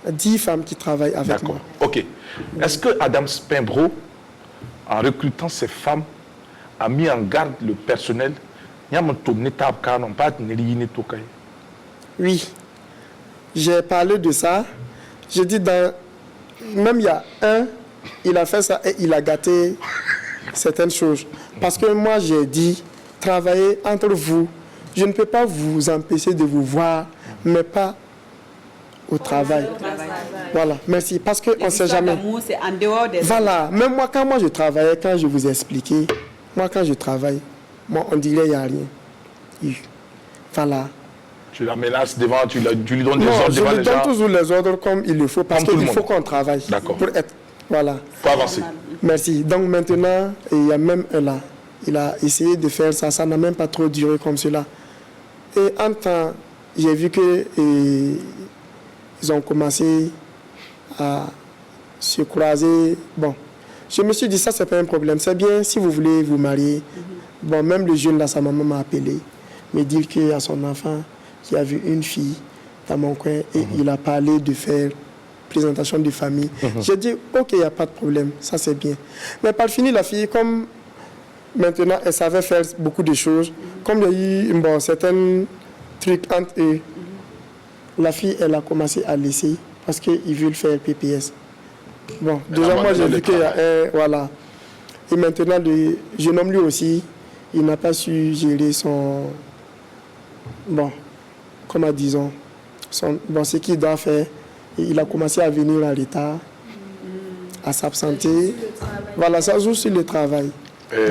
S7: 10 femmes qui travaillent avec
S1: D'accord.
S7: moi.
S1: Ok. Est-ce que Adams Pimbro, en recrutant ces femmes, a mis en garde le personnel?
S7: Oui, j'ai parlé de ça. J'ai dit, même il y a il a fait ça et il a gâté certaines choses. Parce que moi, j'ai dit, travaillez entre vous. Je ne peux pas vous empêcher de vous voir, mais pas au travail. Voilà, merci. Parce qu'on ne sait jamais.
S3: C'est en dehors des...
S7: Voilà, même moi, quand je travaillais, quand je vous ai expliqué, moi, quand je travaille, moi, on dirait qu'il n'y a rien. Voilà.
S1: Tu la menaces devant, tu lui donnes des
S7: Non,
S1: ordres
S7: je
S1: devant
S7: lui
S1: les
S7: donne
S1: gens
S7: toujours les ordres comme il le faut, parce
S1: Comme tout le
S7: qu'il faut
S1: monde.
S7: qu'on travaille.
S1: D'accord.
S7: Pour être. Voilà.
S1: pour avancer.
S7: Merci. Donc maintenant, il y a même un là. Il a essayé de faire ça, ça n'a même pas trop duré comme cela. Et en temps, j'ai vu que ils ont commencé à se croiser. Bon, je me suis dit, ça, c'est pas un problème. C'est bien, si vous voulez vous marier. Bon, même le jeune là, sa maman m'a appelé. me dire qu'il y a son enfant qui a vu une fille dans mon coin et il a parlé de faire présentation de famille. J'ai dit, ok, il n'y a pas de problème, ça c'est bien. Mais par fini, la fille, comme maintenant, elle savait faire beaucoup de choses, comme il y a eu certains trucs entre eux, la fille, elle a commencé à laisser parce qu'ils veulent faire PPS. Bon, déjà, moi, j'ai vu qu'il y a un... Voilà. Et maintenant, le jeune homme, lui aussi, il n'a pas su gérer son... Bon, comment disons, ce qu'il doit faire. Et il a commencé à venir en retard, à s'absenter. Voilà, ça joue sur le travail.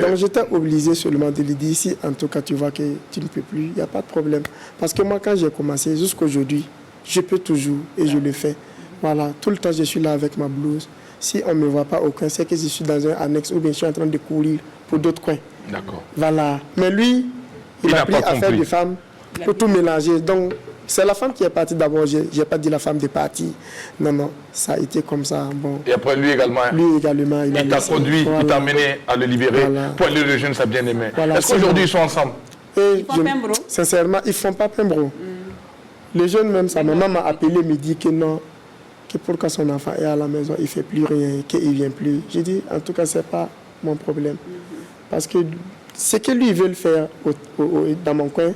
S7: Donc j'étais obligé seulement de lui dire, si en tout cas tu vois que tu ne peux plus, il n'y a pas de problème. Parce que moi, quand j'ai commencé, jusqu'aujourd'hui, je peux toujours et je le fais. Voilà, tout le temps je suis là avec ma blouse. Si on ne me voit pas au coin, c'est que je suis dans un annexe ou bien je suis en train de courir pour d'autres coins.
S1: D'accord.
S7: Voilà. Mais lui, il a pris affaire de femme pour tout mélanger. Donc, c'est la femme qui est partie d'abord. Je n'ai pas dit la femme de partie. Non, non, ça a été comme ça. Bon.
S1: Et après, lui également.
S7: Lui également.
S1: Il t'a conduit, il t'a amené à le libérer.
S7: Voilà.
S1: Pour aller le jeune, ça bien aimé.
S7: Voilà,
S1: est-ce qu'aujourd'hui, ils sont ensemble?
S3: Ils font Pembro?
S7: Sincèrement, ils ne font pas Pembro. Le jeune, même sa maman m'a appelé, me dit que non, que pourquoi son enfant est à la maison, il ne fait plus rien, qu'il ne vient plus. J'ai dit, en tout cas, ce n'est pas mon problème. Parce que ce que lui veut faire dans mon coin,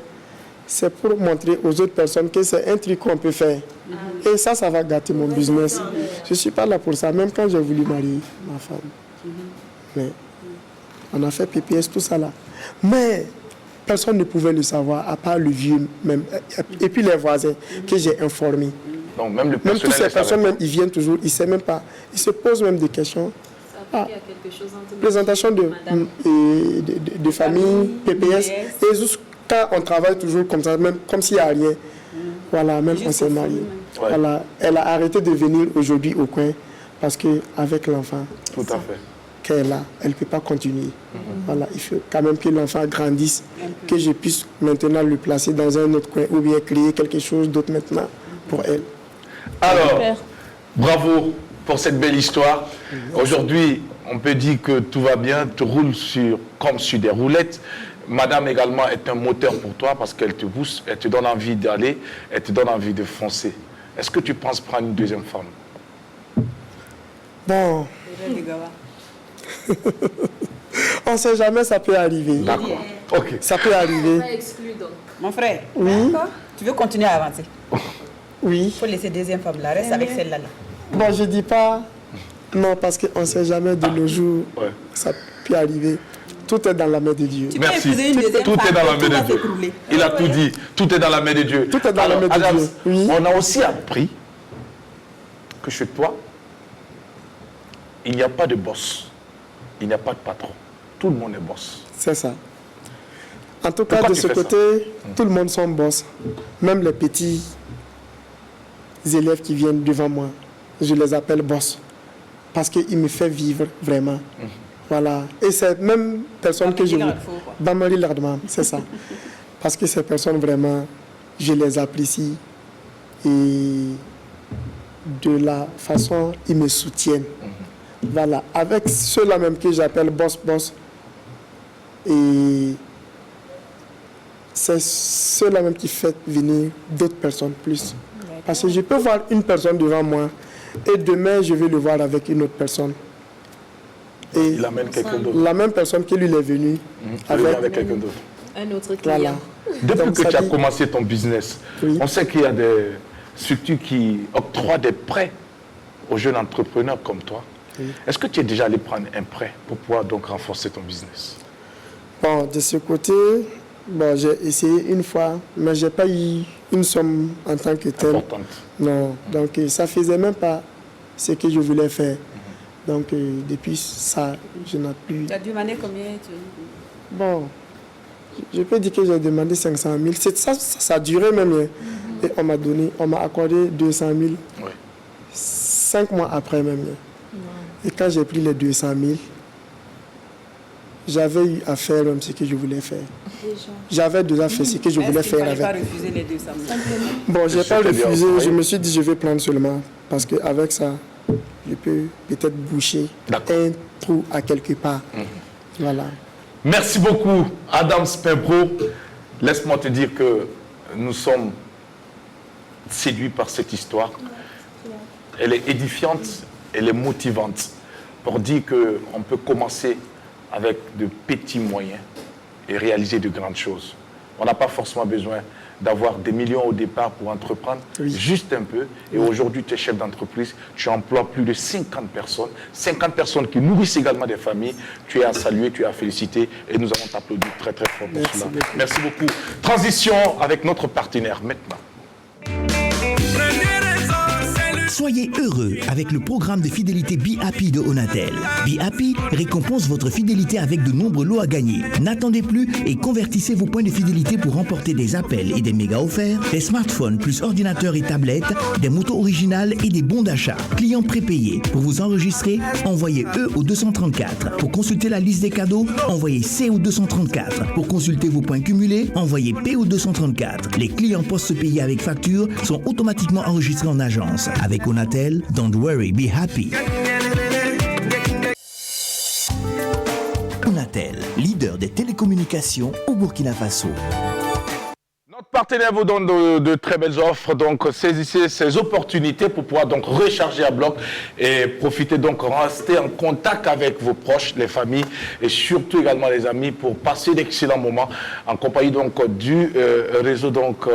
S7: c'est pour montrer aux autres personnes que c'est un truc qu'on peut faire. Et ça va gâter mon business. Je ne suis pas là pour ça, même quand j'ai voulu marier ma femme. Mais on a fait PPS, tout ça là. Mais personne ne pouvait le savoir, à part le vieux même, et puis les voisins que j'ai informés.
S1: Donc même le
S7: Même toutes ces personnes, même, ils viennent toujours, ils ne savent même pas. Ils se posent même des questions. Présentation de famille, PPS, et juste quand on travaille toujours comme ça, même comme s'il n'y a rien. Voilà, même on s'est marié. Voilà, elle a arrêté de venir aujourd'hui au coin parce qu'avec l'enfant qu'elle a, elle ne peut pas continuer. Voilà, il faut quand même que l'enfant grandisse, que je puisse maintenant le placer dans un autre coin ou bien créer quelque chose d'autre maintenant pour elle.
S1: Alors, bravo pour cette belle histoire. Aujourd'hui, on peut dire que tout va bien, tu roules comme sur des roulettes. Madame également est un moteur pour toi parce qu'elle te pousse, elle te donne envie d'aller, elle te donne envie de foncer. Est-ce que tu penses prendre une deuxième femme?
S7: Bon. On ne sait jamais, ça peut arriver.
S1: D'accord. Ok.
S7: Ça peut arriver.
S3: Mon frère,
S7: oui.
S3: Tu veux continuer à avancer?
S7: Oui.
S3: Il faut laisser deuxième femme là, reste avec celle-là.
S7: Bon, je ne dis pas non parce qu'on ne sait jamais de nos jours, ça peut arriver. Tout est dans la main de Dieu.
S1: Merci. Tout est dans la main de Dieu. Il a tout dit. Tout est dans la main de Dieu.
S7: Tout est dans la main de Dieu. Oui.
S1: On a aussi appris que chez toi, il n'y a pas de boss. Il n'y a pas de patron. Tout le monde est boss.
S7: C'est ça. En tout cas, de ce côté, tout le monde sont boss. Même les petits élèves qui viennent devant moi, je les appelle boss. Parce qu'ils me font vivre vraiment. Voilà. Et c'est même personne que je veux. Bamari Lardman, c'est ça. Parce que ces personnes, vraiment, je les apprécie. Et de la façon, ils me soutiennent. Voilà. Avec ceux-là même que j'appelle boss. Et c'est ceux-là même qui font venir d'autres personnes plus. Parce que je peux voir une personne devant moi et demain, je vais le voir avec une autre personne. Et
S1: il amène quelqu'un d'autre.
S7: La même personne qui lui est venue
S1: avec quelqu'un d'autre.
S4: Un autre client.
S7: Voilà.
S1: Depuis
S7: donc,
S1: que tu as commencé ton business, on sait qu'il y a des structures qui octroient des prêts aux jeunes entrepreneurs comme toi. Est-ce que tu es déjà allé prendre un prêt pour pouvoir donc renforcer ton business?
S7: Bon, de ce côté, bon, j'ai essayé une fois, mais je n'ai pas eu une somme en tant que telle.
S1: Importante.
S7: Non, donc ça ne faisait même pas ce que je voulais faire. Donc depuis ça, je n'ai plus...
S3: Tu as demandé combien
S7: Bon, je peux dire que j'ai demandé 500 000. Ça a duré même. Et on m'a accordé 200 000.
S1: Oui.
S7: 5 mois après même. Et quand j'ai pris les 200 000, j'avais eu à faire même ce que je voulais faire. J'avais déjà fait ce que je voulais faire avec.
S3: Est-ce qu'il ne fallait pas refuser les 200 000?
S7: Bon, je n'ai pas refusé. Je me suis dit je vais prendre seulement. Parce qu'avec ça, je peux peut-être boucher un trou à quelque part. Voilà.
S1: Merci beaucoup, Adams Pembro. Laisse-moi te dire que nous sommes séduits par cette histoire. Elle est édifiante, elle est motivante pour dire qu'on peut commencer avec de petits moyens et réaliser de grandes choses. On n'a pas forcément besoin d'avoir des millions au départ pour entreprendre, juste un peu. Et aujourd'hui, tu es chef d'entreprise, tu emploies plus de 50 personnes qui nourrissent également des familles. Tu es à saluer, tu es à féliciter et nous allons t'applaudir très très fort pour cela. Merci beaucoup. Transition avec notre partenaire maintenant.
S8: Soyez heureux avec le programme de fidélité Be Happy de Onatel. Be Happy récompense votre fidélité avec de nombreux lots à gagner. N'attendez plus et convertissez vos points de fidélité pour remporter des appels et des mégas offerts, des smartphones plus ordinateurs et tablettes, des motos originales et des bons d'achat. Clients prépayés. Pour vous enregistrer, envoyez E au 234. Pour consulter la liste des cadeaux, envoyez C au 234. Pour consulter vos points cumulés, envoyez P au 234. Les clients post-payés avec facture sont automatiquement enregistrés en agence. Avec Onatel, don't worry, be happy. Onatel, leader des télécommunications au Burkina Faso.
S1: Notre partenaire vous donne de très belles offres, donc saisissez ces opportunités pour pouvoir donc recharger à bloc et profiter donc, rester en contact avec vos proches, les familles et surtout également les amis pour passer d'excellents moments en compagnie donc du réseau donc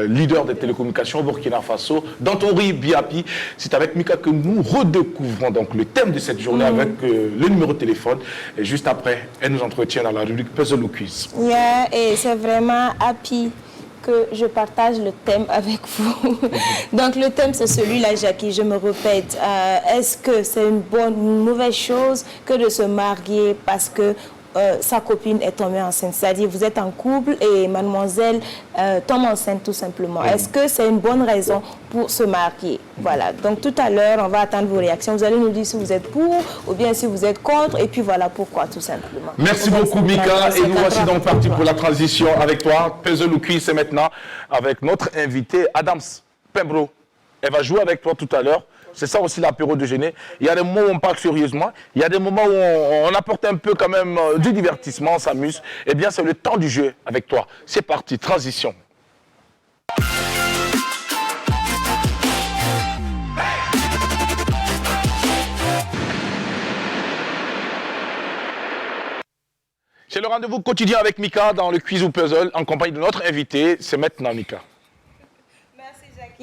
S1: leader des télécommunications au Burkina Faso, Dantori Be Happy. C'est avec Mika que nous redécouvrons donc le thème de cette journée avec le numéro de téléphone et juste après, elle nous entretient dans la rubrique Puzzle ou Quiz.
S2: Et c'est vraiment happy que je partage le thème avec vous. Donc le thème c'est celui-là, Jackie, je me répète. Est-ce que c'est une mauvaise chose que de se marier parce que sa copine est tombée enceinte? C'est-à-dire vous êtes en couple et mademoiselle tombe enceinte tout simplement. Est-ce que c'est une bonne raison pour se marier? Voilà, donc tout à l'heure on va attendre vos réactions. Vous allez nous dire si vous êtes pour ou bien si vous êtes contre et puis voilà pourquoi tout simplement.
S1: Merci beaucoup Mika et nous voici donc partis pour la transition avec toi. Puzzle ou Quiz c'est maintenant avec notre invité Adams Pembro. Elle va jouer avec toi tout à l'heure. C'est ça aussi l'apéro déjeuner. Il y a des moments où on parle sérieusement, il y a des moments où on apporte un peu quand même du divertissement, on s'amuse. Eh bien, c'est le temps du jeu avec toi. C'est parti, transition. C'est le rendez-vous quotidien avec Mika dans le quiz ou puzzle en compagnie de notre invité. C'est maintenant Mika.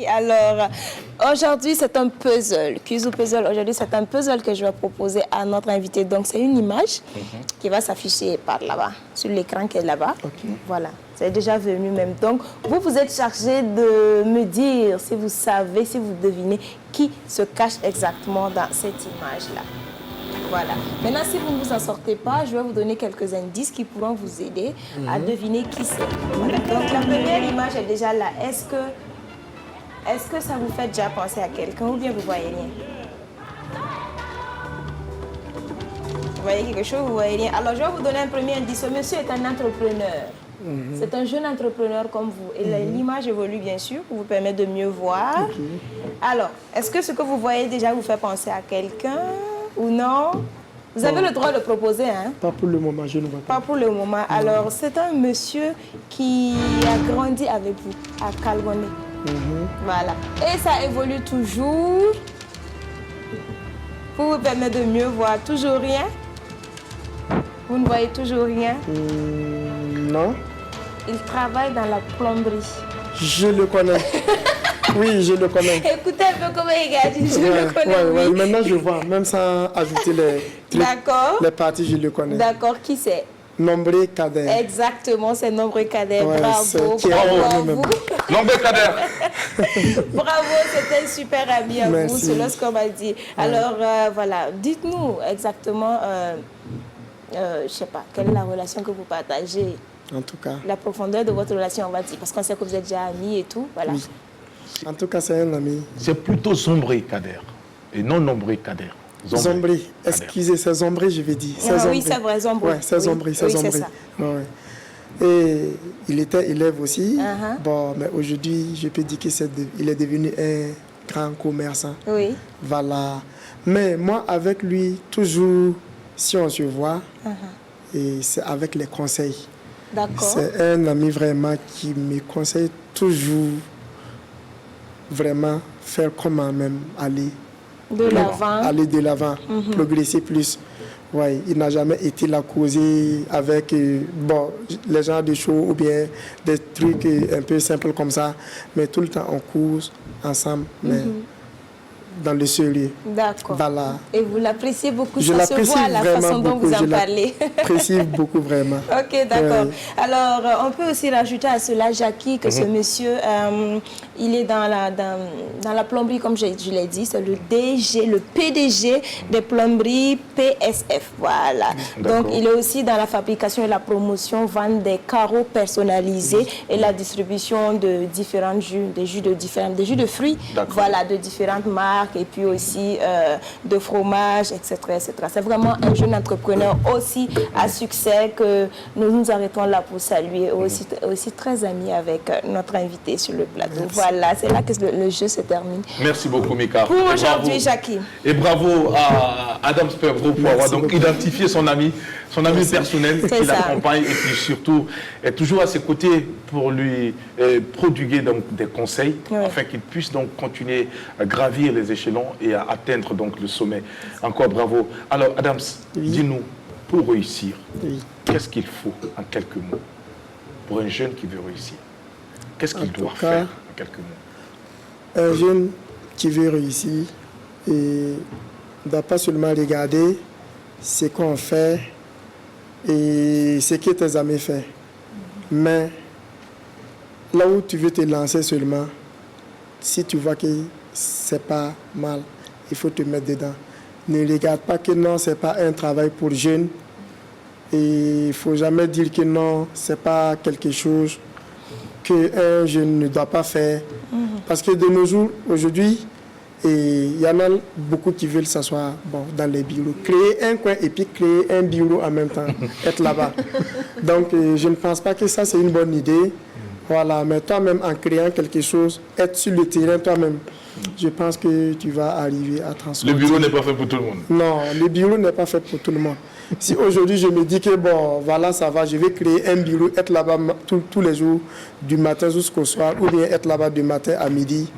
S2: Alors, aujourd'hui, c'est un puzzle. Quiz ou puzzle, aujourd'hui, c'est un puzzle que je vais proposer à notre invité. Donc, c'est une image qui va s'afficher par là-bas, sur l'écran qui est là-bas. Voilà, c'est déjà venu même. Donc, vous êtes chargé de me dire si vous savez, si vous devinez qui se cache exactement dans cette image-là. Voilà. Maintenant, si vous ne vous en sortez pas, je vais vous donner quelques indices qui pourront vous aider à deviner qui c'est. Voilà. Donc, la première image est déjà là. Est-ce que ça vous fait déjà penser à quelqu'un ou bien vous voyez rien? Vous voyez quelque chose, vous voyez rien. Alors, je vais vous donner un premier indice. Ce monsieur est un entrepreneur. C'est un jeune entrepreneur comme vous. Et l'image évolue, bien sûr, pour vous permettre de mieux voir. Alors, est-ce que ce que vous voyez déjà vous fait penser à quelqu'un ou non? Vous avez le droit de proposer, hein?
S7: Pas pour le moment, je ne vois pas.
S2: Pas pour le moment. Alors, c'est un monsieur qui a grandi avec vous, à Calgonné. Voilà. Et ça évolue toujours. Pour vous permettre de mieux voir. Toujours rien? Vous ne voyez toujours rien?
S7: Non.
S2: Il travaille dans la plomberie.
S7: Je le connais. Oui, je le connais.
S2: Écoutez un peu comment il regarde. Je le connais, oui.
S7: Maintenant, je vois. Même sans ajouter les parties, je le connais.
S2: D'accord. Qui c'est?
S7: Nombré Kader.
S2: Exactement, c'est Nombré Kader.
S7: Ouais,
S2: Bravo. Bravo à vous.
S1: Nombré Kader.
S2: Bravo, c'était un super ami à vous, c'est ce qu'on m'a dit. Alors, voilà, dites-nous exactement, je ne sais pas, quelle est la relation que vous partagez?
S7: En tout cas.
S2: La profondeur de votre relation, on va dire, parce qu'on sait que vous êtes déjà amis et tout, voilà.
S7: Oui. En tout cas, c'est un ami.
S1: C'est plutôt Sombré Kader et non Nombré Kader.
S7: Zombré, excusez, c'est Zombré, je vais dire.
S2: Oui, c'est vrai, Zombré.
S7: Oui, c'est Zombré, c'est Zombré.
S2: Ça.
S7: Ouais. Et il était élève aussi. Bon, mais aujourd'hui, je peux dire qu'il est devenu un grand commerçant.
S2: Oui.
S7: Voilà. Mais moi, avec lui, toujours, si on se voit, et c'est avec les conseils.
S2: D'accord.
S7: C'est un ami vraiment qui me conseille toujours vraiment faire comme moi-même, aller de l'avant, progresser plus. Ouais, il n'a jamais été là causer avec les gens de show ou bien des trucs un peu simples comme ça, mais tout le temps on cause ensemble, mais dans le sérieux.
S2: D'accord.
S7: Voilà.
S2: Et vous l'appréciez beaucoup,
S7: Je
S2: ça se
S7: l'apprécie
S2: voit la
S7: vraiment
S2: façon dont
S7: beaucoup,
S2: vous en
S7: je
S2: parlez.
S7: J'apprécie beaucoup vraiment.
S2: Ok, d'accord.
S7: Ouais.
S2: Alors, on peut aussi rajouter à cela, Jackie, que ce monsieur, il est dans la plomberie, comme je l'ai dit, c'est le PDG des plomberies PSF. Voilà. Donc, il est aussi dans la fabrication et la promotion, vente des carreaux personnalisés et la distribution de différents jus, des jus de fruits, voilà, de différentes marques et puis aussi de fromage, etc. etc. C'est vraiment un jeune entrepreneur aussi à succès que nous nous arrêtons là pour saluer, aussi très ami avec notre invité sur le plateau. Merci. Voilà, c'est là que le jeu se termine.
S1: Merci beaucoup, Mika.
S2: Pour aujourd'hui, Jackie.
S1: Et bravo à Adams Pembro pour avoir donc identifié son ami personnel qui l'accompagne et qui surtout est toujours à ses côtés pour lui prodiguer donc des conseils afin qu'il puisse donc continuer à gravir les échelons et à atteindre donc le sommet. Encore bravo. Alors Adams, dis-nous, pour réussir, qu'est-ce qu'il faut en quelques mots pour un jeune qui veut réussir? Qu'est-ce qu'il doit faire en quelques mots?
S7: Un jeune qui veut réussir ne doit pas seulement regarder ce qu'on fait et ce que tes amis font, mais là où tu veux te lancer seulement, si tu vois que c'est pas mal, il faut te mettre dedans. Ne regarde pas que non, c'est pas un travail pour jeunes. Et il faut jamais dire que non, c'est pas quelque chose qu'un jeune ne doit pas faire. Parce que de nos jours, aujourd'hui, il y en a beaucoup qui veulent s'asseoir dans les bureaux. Créer un coin et puis créer un bureau en même temps, être là-bas. Donc, je ne pense pas que ça, c'est une bonne idée. Voilà, mais toi-même, en créant quelque chose, être sur le terrain toi-même, je pense que tu vas arriver à transformer.
S1: Le bureau n'est pas fait pour tout le monde.
S7: Non, le bureau n'est pas fait pour tout le monde. Si aujourd'hui je me dis que voilà, ça va, je vais créer un bureau, être là-bas tous les jours, du matin jusqu'au soir, ou bien être là-bas du matin à midi,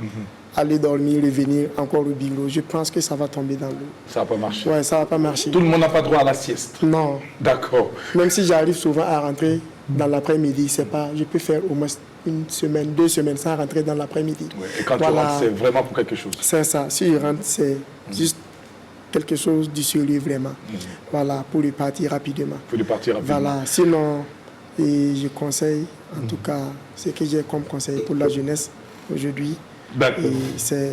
S7: aller dormir, revenir encore au bureau, je pense que ça va tomber dans l'eau.
S1: Ça ne va pas marcher.
S7: Ouais, ça ne va pas marcher.
S1: Tout le monde n'a pas droit à la sieste.
S7: Non.
S1: D'accord.
S7: Même si j'arrive souvent à rentrer dans l'après-midi, je peux faire au moins une semaine, 2 semaines sans rentrer dans l'après-midi.
S1: Ouais, et quand tu rentres, c'est vraiment pour quelque chose.
S7: C'est ça. Si je rentre, c'est juste quelque chose du sérieux vraiment. Voilà, pour lui partir rapidement. Voilà, sinon, je conseille, en tout cas, ce que j'ai comme conseil pour la jeunesse aujourd'hui, c'est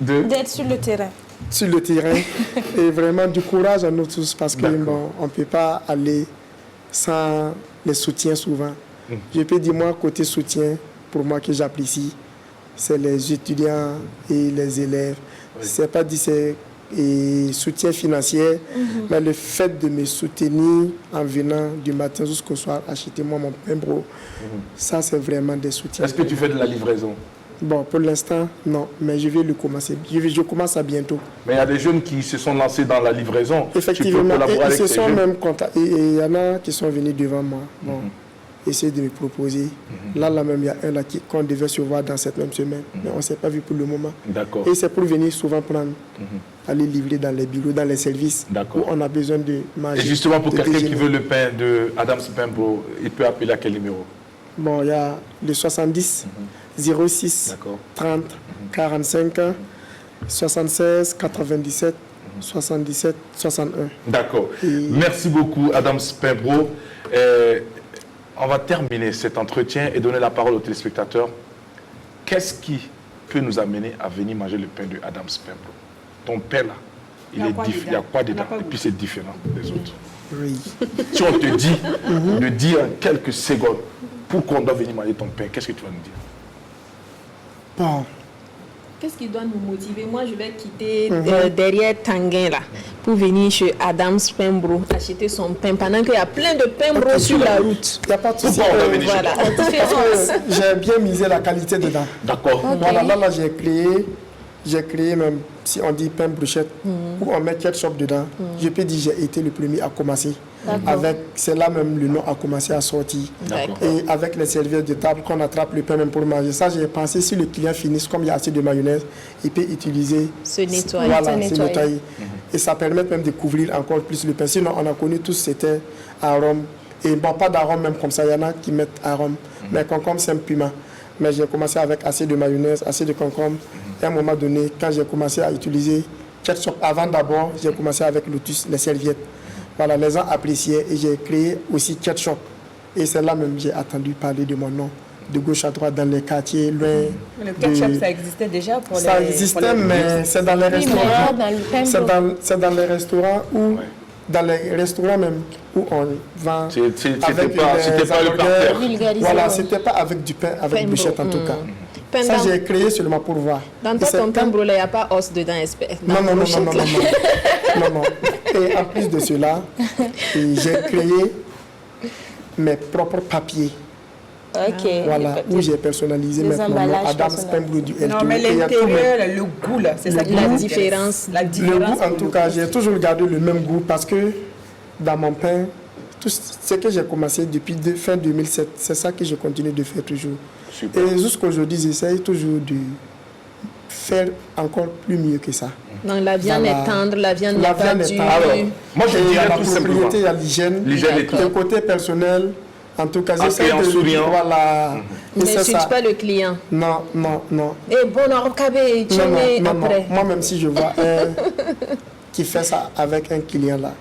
S2: d'être sur le terrain.
S7: Sur le terrain et vraiment du courage à nous tous parce qu'on ne peut pas aller sans les soutiens souvent. Je peux dire, moi, côté soutien, pour moi que j'apprécie, c'est les étudiants et les élèves. C'est pas dit c'est soutien financier, mais le fait de me soutenir en venant du matin jusqu'au soir, achetez-moi mon pain bro, ça c'est vraiment des soutiens.
S1: Est-ce que tu fais de la livraison?
S7: Bon, pour l'instant, non, mais je vais le commencer. Je commence à bientôt.
S1: Mais il y a des jeunes qui se sont lancés dans la livraison.
S7: Effectivement, il y en a qui sont venus devant moi. Essayer de me proposer. Là même, il y a un qu'on devait se voir dans cette même semaine, mais on ne s'est pas vu pour le moment.
S1: D'accord.
S7: Et c'est pour venir souvent prendre, aller livrer dans les bureaux, dans les services où on a besoin de manger.
S1: Et justement, pour quelqu'un qui veut le pain de Adams Pembro, il peut appeler à quel numéro? Bon, il y a
S7: le 70 06 30 45 76 97 77 61.
S1: D'accord. Merci beaucoup, Adams Pembro. On va terminer cet entretien et donner la parole aux téléspectateurs. Qu'est-ce qui peut nous amener à venir manger le pain de Adams Pembro? Ton pain là, il y a quoi dedans? Et puis c'est différent des autres.
S7: Oui.
S1: Si on te dit de dire en quelques secondes pourquoi on doit venir manger ton pain, qu'est-ce que tu vas nous dire?
S7: Bon.
S4: Qu'est-ce qui doit nous motiver? Moi, je vais quitter derrière Tanguin, là, pour venir chez Adams Pembro, acheter son pain, pendant qu'il y a plein de pain bro sur la route.
S7: Il n'y a pas de souci.
S4: Voilà.
S7: J'ai bien misé la qualité dedans.
S1: D'accord.
S7: Voilà, là, j'ai créé j'ai créé même, si on dit pain brochette, où on met ketchup dedans, je peux dire j'ai été le premier à commencer. C'est là même le nom a commencé à sortir. Et avec les serviettes de table, qu'on attrape le pain même pour manger. Ça, j'ai pensé, si le client finisse, comme il y a assez de mayonnaise, il peut utiliser...
S4: Se nettoyer.
S7: Voilà, se nettoyer. Et ça permet même de couvrir encore plus le pain. Sinon, on a connu tous, c'était arôme. Et bon, pas d'arôme même comme ça, il y en a qui mettent arôme. Mais concombre, c'est un piment. Mais j'ai commencé avec assez de mayonnaise, assez de concombre. Et à un moment donné, quand j'ai commencé à utiliser ketchup, avant d'abord, j'ai commencé avec Lotus, les serviettes. Voilà, les gens appréciaient et j'ai créé aussi ketchup. Et c'est là même que j'ai entendu parler de mon nom, de gauche à droite, dans les quartiers, loin.
S3: Le ketchup, ça existait déjà pour
S7: ça existait, mais c'est dans les restaurants. C'est dans les restaurants où... Dans les restaurants même où on vend
S1: c'était pas le parterre.
S7: Voilà, c'était pas avec du pain, avec bûchette en tout cas. Ça, j'ai créé seulement pour voir.
S4: Dans ton pain brûlé, il n'y a pas os dedans, espère.
S7: Non. Et en plus de cela, j'ai créé mes propres papiers. Voilà, où j'ai personnalisé maintenant Adams pain brûlé du L2.
S3: Non, mais l'intérieur, le goût, là, c'est ça qui
S4: la différence.
S7: Le goût, en tout cas, j'ai toujours gardé le même goût parce que dans mon pain, tout ce que j'ai commencé depuis fin 2007, c'est ça que je continue de faire toujours. Super. Et jusqu'aujourd'hui, j'essaye toujours de faire encore plus mieux que ça.
S4: Donc la viande est tendre, la viande n'est pas dure.
S1: Moi, je dirais tout simplement.
S7: Il y a l'hygiène, le côté personnel. En tout cas, j'essaie
S1: de souriant.
S7: Voilà.
S4: Ne suis pas le client.
S7: Non.
S4: Et bon, après.
S7: Moi, même si je vois un qui fait ça avec un client là,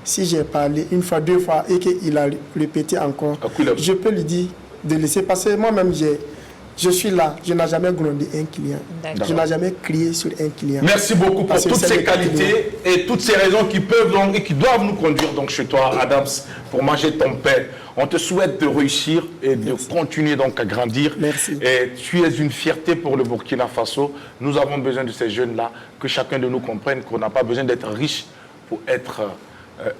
S7: si j'ai parlé une fois, deux fois et qu'il a répété encore, je peux lui dire de laisser passer. Moi-même, je suis là, je n'ai jamais grondé un client. Je n'ai jamais crié sur un client.
S1: Merci beaucoup pour toutes ces qualités et toutes ces raisons qui peuvent donc, et qui doivent nous conduire donc chez toi, Adams, pour manger ton pain. On te souhaite de réussir et de continuer donc à grandir.
S7: Merci.
S1: Et tu es une fierté pour le Burkina Faso. Nous avons besoin de ces jeunes-là, que chacun de nous comprenne qu'on n'a pas besoin d'être riche pour être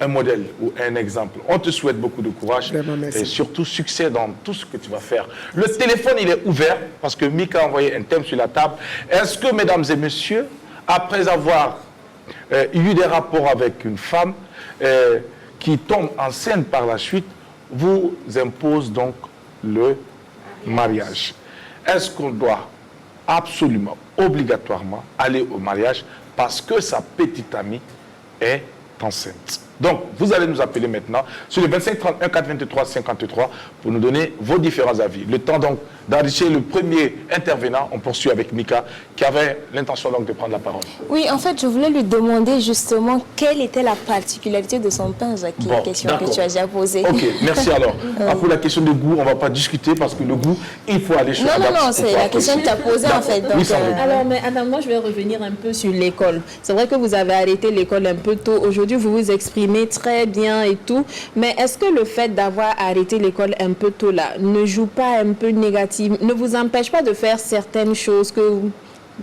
S1: un modèle ou un exemple. On te souhaite beaucoup de courage et surtout succès dans tout ce que tu vas faire. Le téléphone, il est ouvert parce que Mika a envoyé un thème sur la table. Est-ce que, mesdames et messieurs, après avoir eu des rapports avec une femme qui tombe enceinte par la suite, vous impose donc le mariage? Est-ce qu'on doit absolument, obligatoirement aller au mariage parce que sa petite amie est enceinte? Donc, vous allez nous appeler maintenant sur le 25 31 4 23 53 pour nous donner vos différents avis. Le temps donc d'enrichir le premier intervenant, on poursuit avec Mika qui avait l'intention donc de prendre la parole.
S2: Oui, en fait, je voulais lui demander justement quelle était la particularité de son pain, Jackie, la question que tu as déjà posée.
S1: Ok, merci alors. Pour la question de goût, on ne va pas discuter parce que le goût, il faut aller chercher.
S2: Non, c'est la question que tu as posée en fait. Donc,
S4: alors, mais Adam, moi je vais revenir un peu sur l'école. C'est vrai que vous avez arrêté l'école un peu tôt. Aujourd'hui, vous vous exprimez très bien et tout. Mais est-ce que le fait d'avoir arrêté l'école un peu tôt là ne joue pas un peu négatif, ne vous empêche pas de faire certaines choses que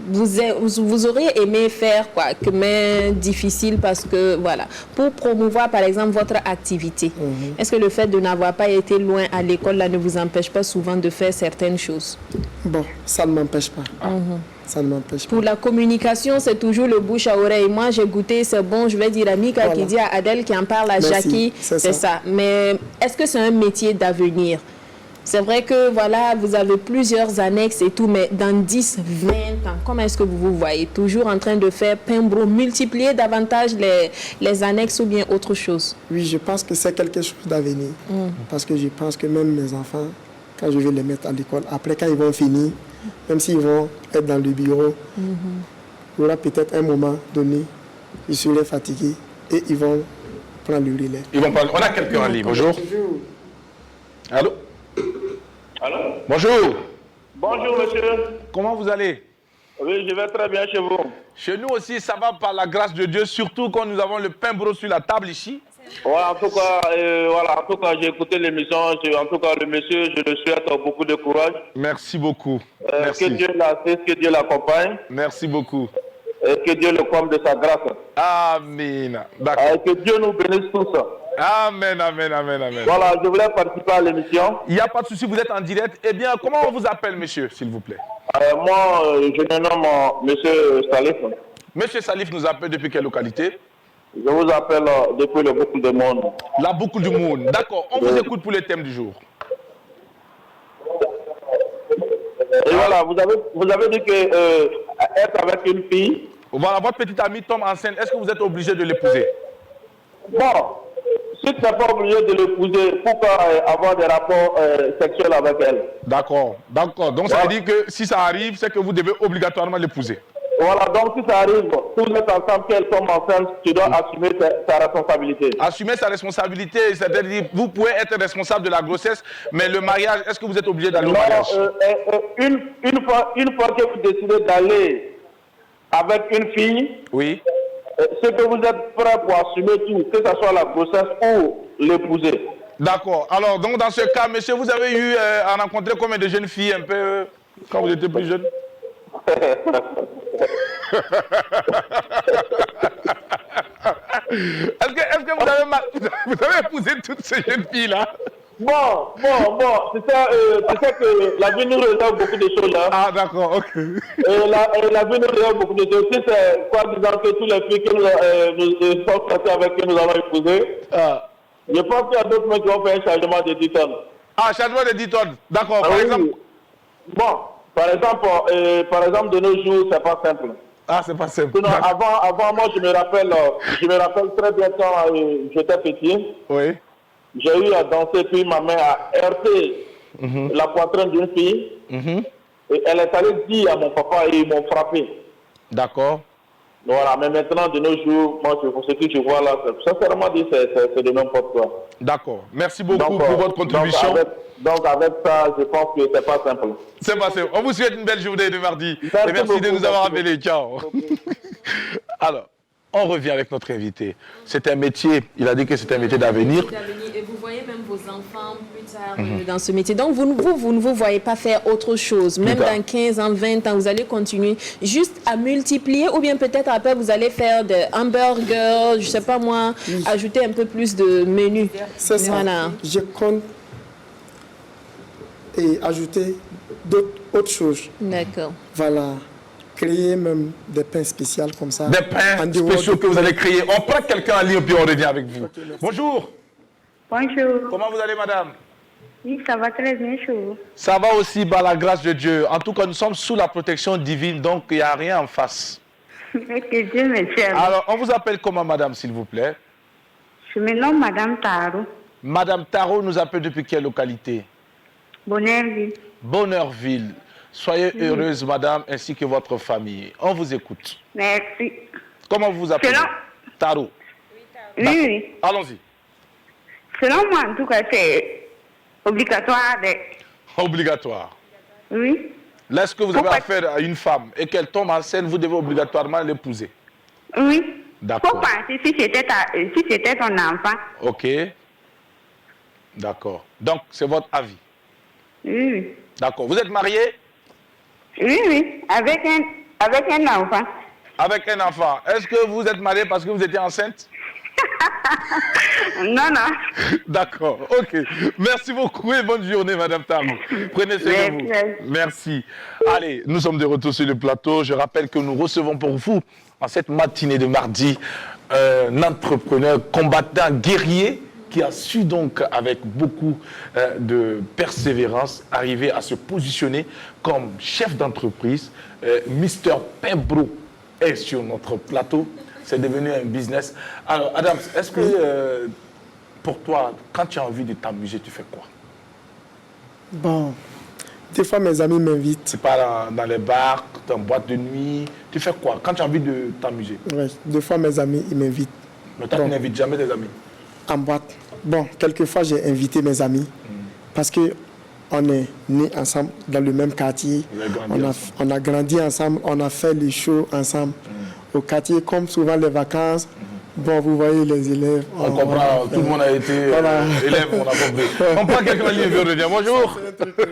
S4: vous auriez aimé faire, mais difficile parce que, voilà, pour promouvoir par exemple votre activité. Est-ce que le fait de n'avoir pas été loin à l'école là ne vous empêche pas souvent de faire certaines choses?
S7: Bon, ça ne m'empêche pas. Ça ne m'empêche pas.
S4: Pour la communication, c'est toujours le bouche à oreille. Moi, j'ai goûté, c'est bon, je vais dire à Mika qui dit à Adèle qui en parle à Jackie. C'est ça. Mais est-ce que c'est un métier d'avenir? C'est vrai que, voilà, vous avez plusieurs annexes et tout, mais dans 10, 20 ans, comment est-ce que vous vous voyez? Toujours en train de faire pain brûlé, multiplier davantage les annexes ou bien autre chose?
S7: Oui, je pense que c'est quelque chose d'avenir. Parce que je pense que même mes enfants, quand je vais les mettre à l'école, après quand ils vont finir, même s'ils vont être dans le bureau, il y aura peut-être un moment donné, ils seraient fatigués et ils vont prendre le relais.
S1: Ils vont prendre... On a quelqu'un en ligne. Bonjour. Allô?
S9: Allô?
S1: Bonjour.
S9: Bonjour, monsieur.
S1: Comment vous allez?
S9: Oui, je vais très bien chez vous.
S1: Chez nous aussi, ça va par la grâce de Dieu, surtout quand nous avons le pain brûlé sur la table ici.
S9: Ouais, en tout cas, j'ai écouté l'émission. En tout cas, le monsieur, je le souhaite beaucoup de courage.
S1: Merci beaucoup. Merci.
S9: Que Dieu l'accompagne.
S1: Merci beaucoup.
S9: Et que Dieu le comble de sa grâce.
S1: Amen. D'accord.
S9: Que Dieu nous bénisse tous.
S1: Amen, amen, amen, amen.
S9: Voilà, je voulais participer à l'émission.
S1: Il n'y a pas de souci, vous êtes en direct. Eh bien, comment on vous appelle, monsieur, s'il vous plaît?
S9: Moi, je me nomme Monsieur Salif.
S1: Monsieur Salif nous appelle depuis quelle localité?
S9: Je vous appelle depuis le Boucle du Monde.
S1: La Boucle du Monde. D'accord. On vous écoute pour le thème du jour.
S9: Et voilà, vous avez dit que être avec une fille.
S1: Voilà, votre petite amie tombe enceinte. Est-ce que vous êtes obligé de l'épouser?
S9: Bon, si tu n'es pas obligé de l'épouser, pourquoi avoir des rapports sexuels avec elle?
S1: D'accord, d'accord. Donc ça veut dire que si ça arrive, c'est que vous devez obligatoirement l'épouser.
S9: Voilà, donc si ça arrive, tous les ensemble qu'elle tombe enceinte, tu dois assumer sa responsabilité.
S1: Assumer sa responsabilité, c'est-à-dire vous pouvez être responsable de la grossesse, mais le mariage, est-ce que vous êtes obligé d'aller au mariage?
S9: Une fois que vous décidez d'aller avec une fille,
S1: oui,
S9: c'est que vous êtes prêt pour assumer tout, que ce soit la grossesse ou l'épouser.
S1: D'accord. Alors, donc dans ce cas, monsieur, vous avez eu à rencontrer combien de jeunes filles un peu quand vous étiez plus jeune? Est-ce que vous avez épousé toutes ces jeunes filles-là?
S9: Bon, tu sais que la vie nous réserve beaucoup de choses là.
S1: Ah d'accord, ok.
S9: La vie nous réserve beaucoup de choses. Si c'est quoi disant que tous les filles que nous sommes passés avec qui nous allons épouser, je pense qu'il y a d'autres mecs qui vont faire un changement de 10 tonnes.
S1: Ah, changement de 10 tonnes, d'accord, par exemple.
S9: Bon, par exemple, de nos jours, c'est pas simple.
S1: Ah, c'est pas simple.
S9: Sinon, avant, moi, je me rappelle très bien quand j'étais petit.
S1: Oui.
S9: J'ai eu à danser, puis ma main a heurté la poitrine d'une fille. Et elle est allée dire à mon papa et ils m'ont frappé.
S1: D'accord.
S9: Voilà, mais maintenant, de nos jours, moi, ce que je vois là, sincèrement dit, c'est de n'importe quoi.
S1: D'accord. Merci beaucoup pour votre contribution.
S9: Donc, avec ça, je pense que c'est pas simple.
S1: C'est pas simple. On vous souhaite une belle journée de mardi. Merci de nous avoir appelés. Ciao. Alors, on revient avec notre invité. C'est un métier, il a dit que c'est un métier d'avenir.
S4: Et vous voyez même vos enfants plus tard dans ce métier. Donc, vous ne vous voyez pas faire autre chose. Même dans 15 ans, 20 ans, vous allez continuer juste à multiplier ou bien peut-être après, vous allez faire des hamburgers, je sais pas moi, ajouter un peu plus de menus.
S7: C'est ça.
S4: Voilà.
S7: Je compte et ajouter autres choses.
S4: D'accord.
S7: Voilà. Créer même des pains spéciaux comme ça.
S1: Des pains spéciaux que vous allez créer. On prend quelqu'un en ligne puis on revient avec vous. Okay, bonjour.
S10: Bonjour.
S1: Comment vous allez, madame?
S10: Oui, ça va très bien chez vous.
S1: Ça va aussi par la grâce de Dieu. En tout cas, nous sommes sous la protection divine, donc il n'y a rien en face.
S10: Que Dieu me tienne.
S1: Alors, on vous appelle comment, madame, s'il vous plaît?
S10: Je me nomme Madame Taro.
S1: Madame Taro nous appelle depuis quelle localité?
S10: Bonheurville.
S1: Bonheurville. Soyez heureuse, madame, ainsi que votre famille. On vous écoute.
S10: Merci.
S1: Comment vous vous appelez? Taro.
S10: Oui.
S1: Allons-y.
S10: Selon moi, en tout cas, c'est obligatoire
S1: Obligatoire.
S10: Oui.
S1: Est-ce que vous avez affaire à une femme et qu'elle tombe enceinte, vous devez obligatoirement l'épouser?
S10: Oui.
S1: D'accord.
S10: Faut penser si c'était ton enfant.
S1: Ok. D'accord. Donc, c'est votre avis?
S10: Oui.
S1: D'accord. Vous êtes marié?
S10: Oui. Avec un enfant.
S1: Avec un enfant. Est-ce que vous êtes marié parce que vous étiez enceinte?
S10: Non.
S1: D'accord, ok. Merci beaucoup et bonne journée, madame Taro. Prenez soin de vous. Merci. Allez, nous sommes de retour sur le plateau. Je rappelle que nous recevons pour vous, en cette matinée de mardi, un entrepreneur, combattant, guerrier, qui a su donc, avec beaucoup de persévérance, arriver à se positionner comme chef d'entreprise. Mr. Pembro est sur notre plateau. C'est devenu un business. Alors, Adam, est-ce que pour toi, quand tu as envie de t'amuser, tu fais quoi?
S7: Bon, des fois mes amis m'invitent.
S1: Tu pars dans les bars, en boîte de nuit. Tu fais quoi quand tu as envie de t'amuser?
S7: Oui, des fois mes amis ils m'invitent.
S1: Mais toi, tu n'invites jamais tes amis?
S7: En boîte. Bon, quelquefois j'ai invité mes amis parce que on est nés ensemble dans le même quartier. On a grandi ensemble, on a fait les shows ensemble. Au quartier, comme souvent les vacances, bon, vous voyez les élèves.
S1: On comprend, tout le monde a été élève, on a compris. On prend quelqu'un en ligne, je reviens. Bonjour.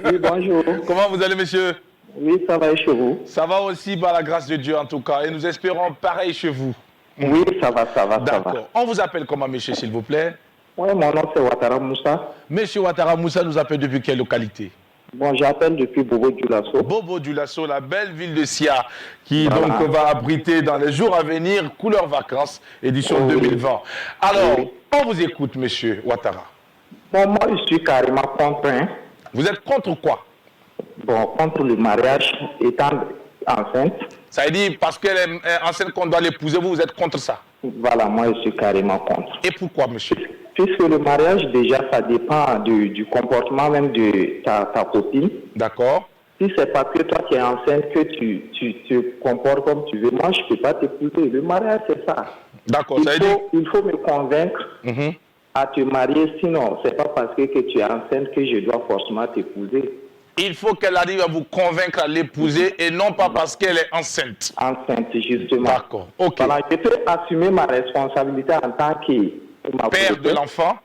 S11: Oui, bonjour.
S1: Comment vous allez, monsieur?
S11: Oui, ça va chez vous.
S1: Ça va aussi par la grâce de Dieu, en tout cas. Et nous espérons pareil chez vous.
S11: Oui, ça va.
S1: D'accord. On vous appelle comment, monsieur, s'il vous plaît?
S11: Oui, mon nom c'est Ouattara Moussa.
S1: Monsieur Ouattara Moussa nous appelle depuis quelle localité?
S11: Bon, j'appelle depuis Bobo Dioulasso.
S1: Bobo Dioulasso, la belle ville de Sia, qui donc va abriter dans les jours à venir Couleur Vacances, édition 2020. Alors, on vous écoute, monsieur Ouattara.
S11: Bon, moi, je suis carrément contre. Hein.
S1: Vous êtes contre quoi?
S11: Bon, contre le mariage étant enceinte.
S1: Ça veut dire parce qu'elle est enceinte qu'on doit l'épouser, vous êtes contre ça?
S11: Voilà, moi, je suis carrément contre.
S1: Et pourquoi, monsieur?
S11: Puisque le mariage, déjà, ça dépend du comportement même de ta copine.
S1: D'accord.
S11: Si c'est parce que toi, tu es enceinte, que tu te comportes comme tu veux, moi, je ne peux pas t'épouser. Le mariage, c'est ça.
S1: D'accord, ça veut
S11: dire...
S1: dire...
S11: Il faut me convaincre à te marier, sinon, ce n'est pas parce que tu es enceinte que je dois forcément t'épouser.
S1: Il faut qu'elle arrive à vous convaincre à l'épouser et non pas parce qu'elle est enceinte.
S11: Enceinte, justement.
S1: D'accord, ok.
S11: Voilà, je peux assumer ma responsabilité en tant que...
S1: père de l'enfant.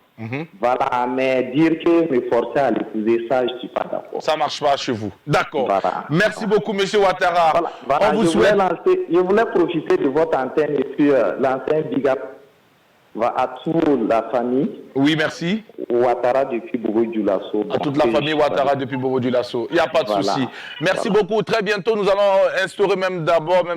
S11: Voilà, mais dire que me forcer à l'épouser, ça, je ne suis pas d'accord.
S1: Ça ne marche pas chez vous. D'accord. Voilà. Merci beaucoup, monsieur Ouattara.
S11: Voilà. On vous souhaite... je voulais profiter de votre antenne et puis lancer un big up à toute la famille.
S1: Oui, merci.
S11: Ouattara depuis Bobo Dioulasso.
S1: À toute la famille Ouattara depuis Bobo Dioulasso. Il n'y a pas de souci. Merci beaucoup. Très bientôt, nous allons instaurer même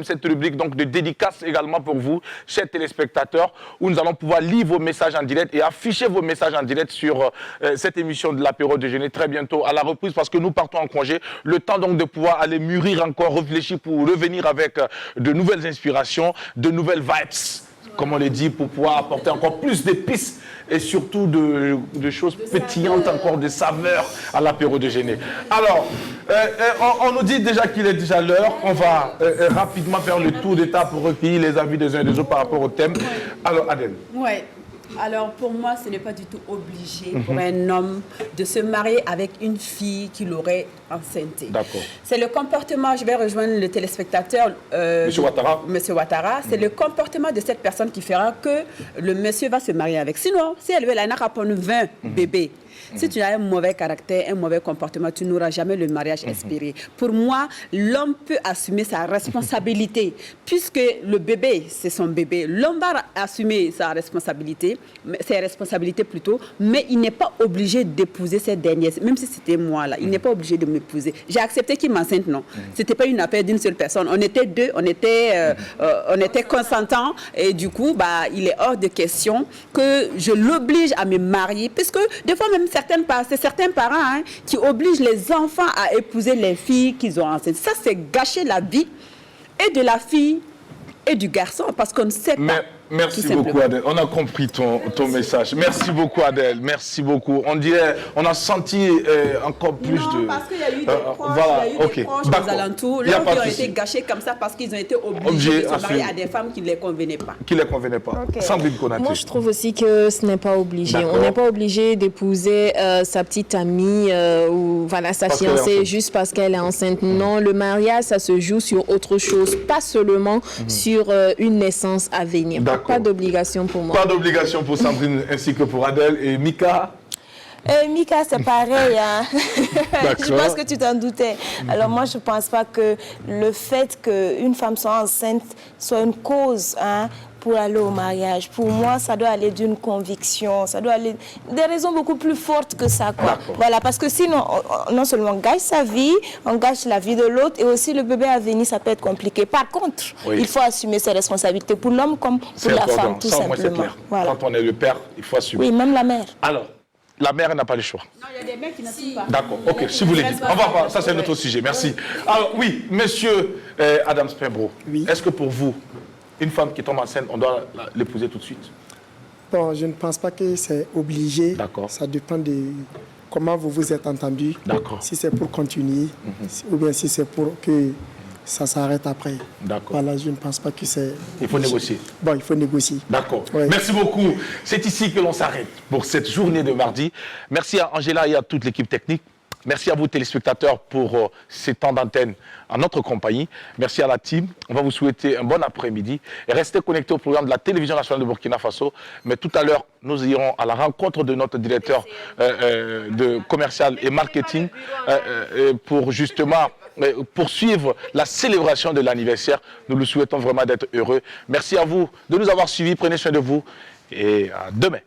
S1: cette rubrique donc, de dédicace également pour vous, chers téléspectateurs, où nous allons pouvoir lire vos messages en direct et afficher vos messages en direct sur cette émission de l'apéro déjeuner très bientôt à la reprise parce que nous partons en congé. Le temps donc de pouvoir aller mûrir encore, réfléchir pour revenir avec de nouvelles inspirations, de nouvelles vibes, comme on le dit, pour pouvoir apporter encore plus d'épices et surtout de choses pétillantes, encore de saveurs à l'apéro déjeuner. Alors, on nous dit déjà qu'il est déjà l'heure. On va rapidement faire le tour d'étape pour recueillir les avis des uns et des autres par rapport au thème. Alors, Adèle.
S3: Ouais. Alors, pour moi, ce n'est pas du tout obligé pour un homme de se marier avec une fille qui l'aurait enceinté.
S1: D'accord.
S3: C'est le comportement, je vais rejoindre le téléspectateur.
S1: Monsieur Ouattara.
S3: Monsieur Ouattara, c'est le comportement de cette personne qui fera que le monsieur va se marier avec. Sinon, si elle veut, elle n'a qu'à prendre 20 bébés. Si tu as un mauvais caractère, un mauvais comportement, tu n'auras jamais le mariage espéré. Pour moi, l'homme peut assumer sa responsabilité. Puisque le bébé, c'est son bébé, l'homme va assumer sa responsabilité, ses responsabilités plutôt, mais il n'est pas obligé d'épouser cette dernière. Même si c'était moi, là, il n'est pas obligé de m'épouser. J'ai accepté qu'il m'enceinte, non. Ce n'était pas une affaire d'une seule personne. On était deux, on était consentants. Et du coup, il est hors de question que je l'oblige à me marier. Puisque des fois, même c'est certains parents qui obligent les enfants à épouser les filles qu'ils ont enceintes. Ça, c'est gâcher la vie et de la fille et du garçon parce qu'on ne sait pas.
S1: Merci beaucoup, Adèle. On a compris ton message. Merci beaucoup, Adèle. Merci beaucoup. On a senti encore plus de...
S3: parce qu'il y a eu des proches, des proches aux alentours, qui ont été gâchés comme ça parce qu'ils ont été obligés de se marier à des femmes qui ne les convenaient pas.
S1: Sandrine Konaté.
S4: Moi, je trouve aussi que ce n'est pas obligé. On n'est pas obligé d'épouser sa petite amie ou sa fiancée juste parce qu'elle est enceinte. Non, le mariage, ça se joue sur autre chose, pas seulement sur une naissance à venir. Pas d'obligation pour moi.
S1: Pas d'obligation pour Sandrine ainsi que pour Adèle. Et Mika?
S2: Mika, c'est pareil. Hein? Je pense que tu t'en doutais. Alors moi, je ne pense pas que le fait qu'une femme soit enceinte soit une cause pour aller au mariage. Pour moi, ça doit aller d'une conviction, ça doit aller des raisons beaucoup plus fortes que ça. Voilà, parce que sinon, non seulement on gâche sa vie, on gâche la vie de l'autre et aussi le bébé à venir, ça peut être compliqué. Par contre, il faut assumer ses responsabilités pour l'homme comme pour la femme, tout simplement.
S1: Clair. Voilà. Quand on est le père, il faut assumer.
S2: Oui, même la mère.
S1: Alors, la mère n'a pas le choix.
S3: Non, il y a des mères qui n'assument pas.
S1: D'accord, ok, si vous voulez dire. On va pas, ça c'est notre sujet, merci. Alors oui, monsieur Adams Pembro, est-ce que pour vous, une femme qui tombe enceinte, on doit l'épouser tout de suite?
S7: Bon, je ne pense pas que c'est obligé.
S1: D'accord.
S7: Ça dépend de comment vous vous êtes entendus.
S1: D'accord.
S7: Si c'est pour continuer, ou bien si c'est pour que ça s'arrête après.
S1: D'accord.
S7: Voilà, je ne pense pas que c'est...
S1: Il faut négocier.
S7: Bon, il faut négocier.
S1: D'accord. Ouais. Merci beaucoup. C'est ici que l'on s'arrête pour cette journée de mardi. Merci à Angela et à toute l'équipe technique. Merci à vous téléspectateurs pour ces temps d'antenne en notre compagnie. Merci à la team. On va vous souhaiter un bon après-midi. Et restez connectés au programme de la télévision nationale de Burkina Faso. Mais tout à l'heure, nous irons à la rencontre de notre directeur de commercial et marketing pour justement poursuivre la célébration de l'anniversaire. Nous lui souhaitons vraiment d'être heureux. Merci à vous de nous avoir suivis. Prenez soin de vous et à demain.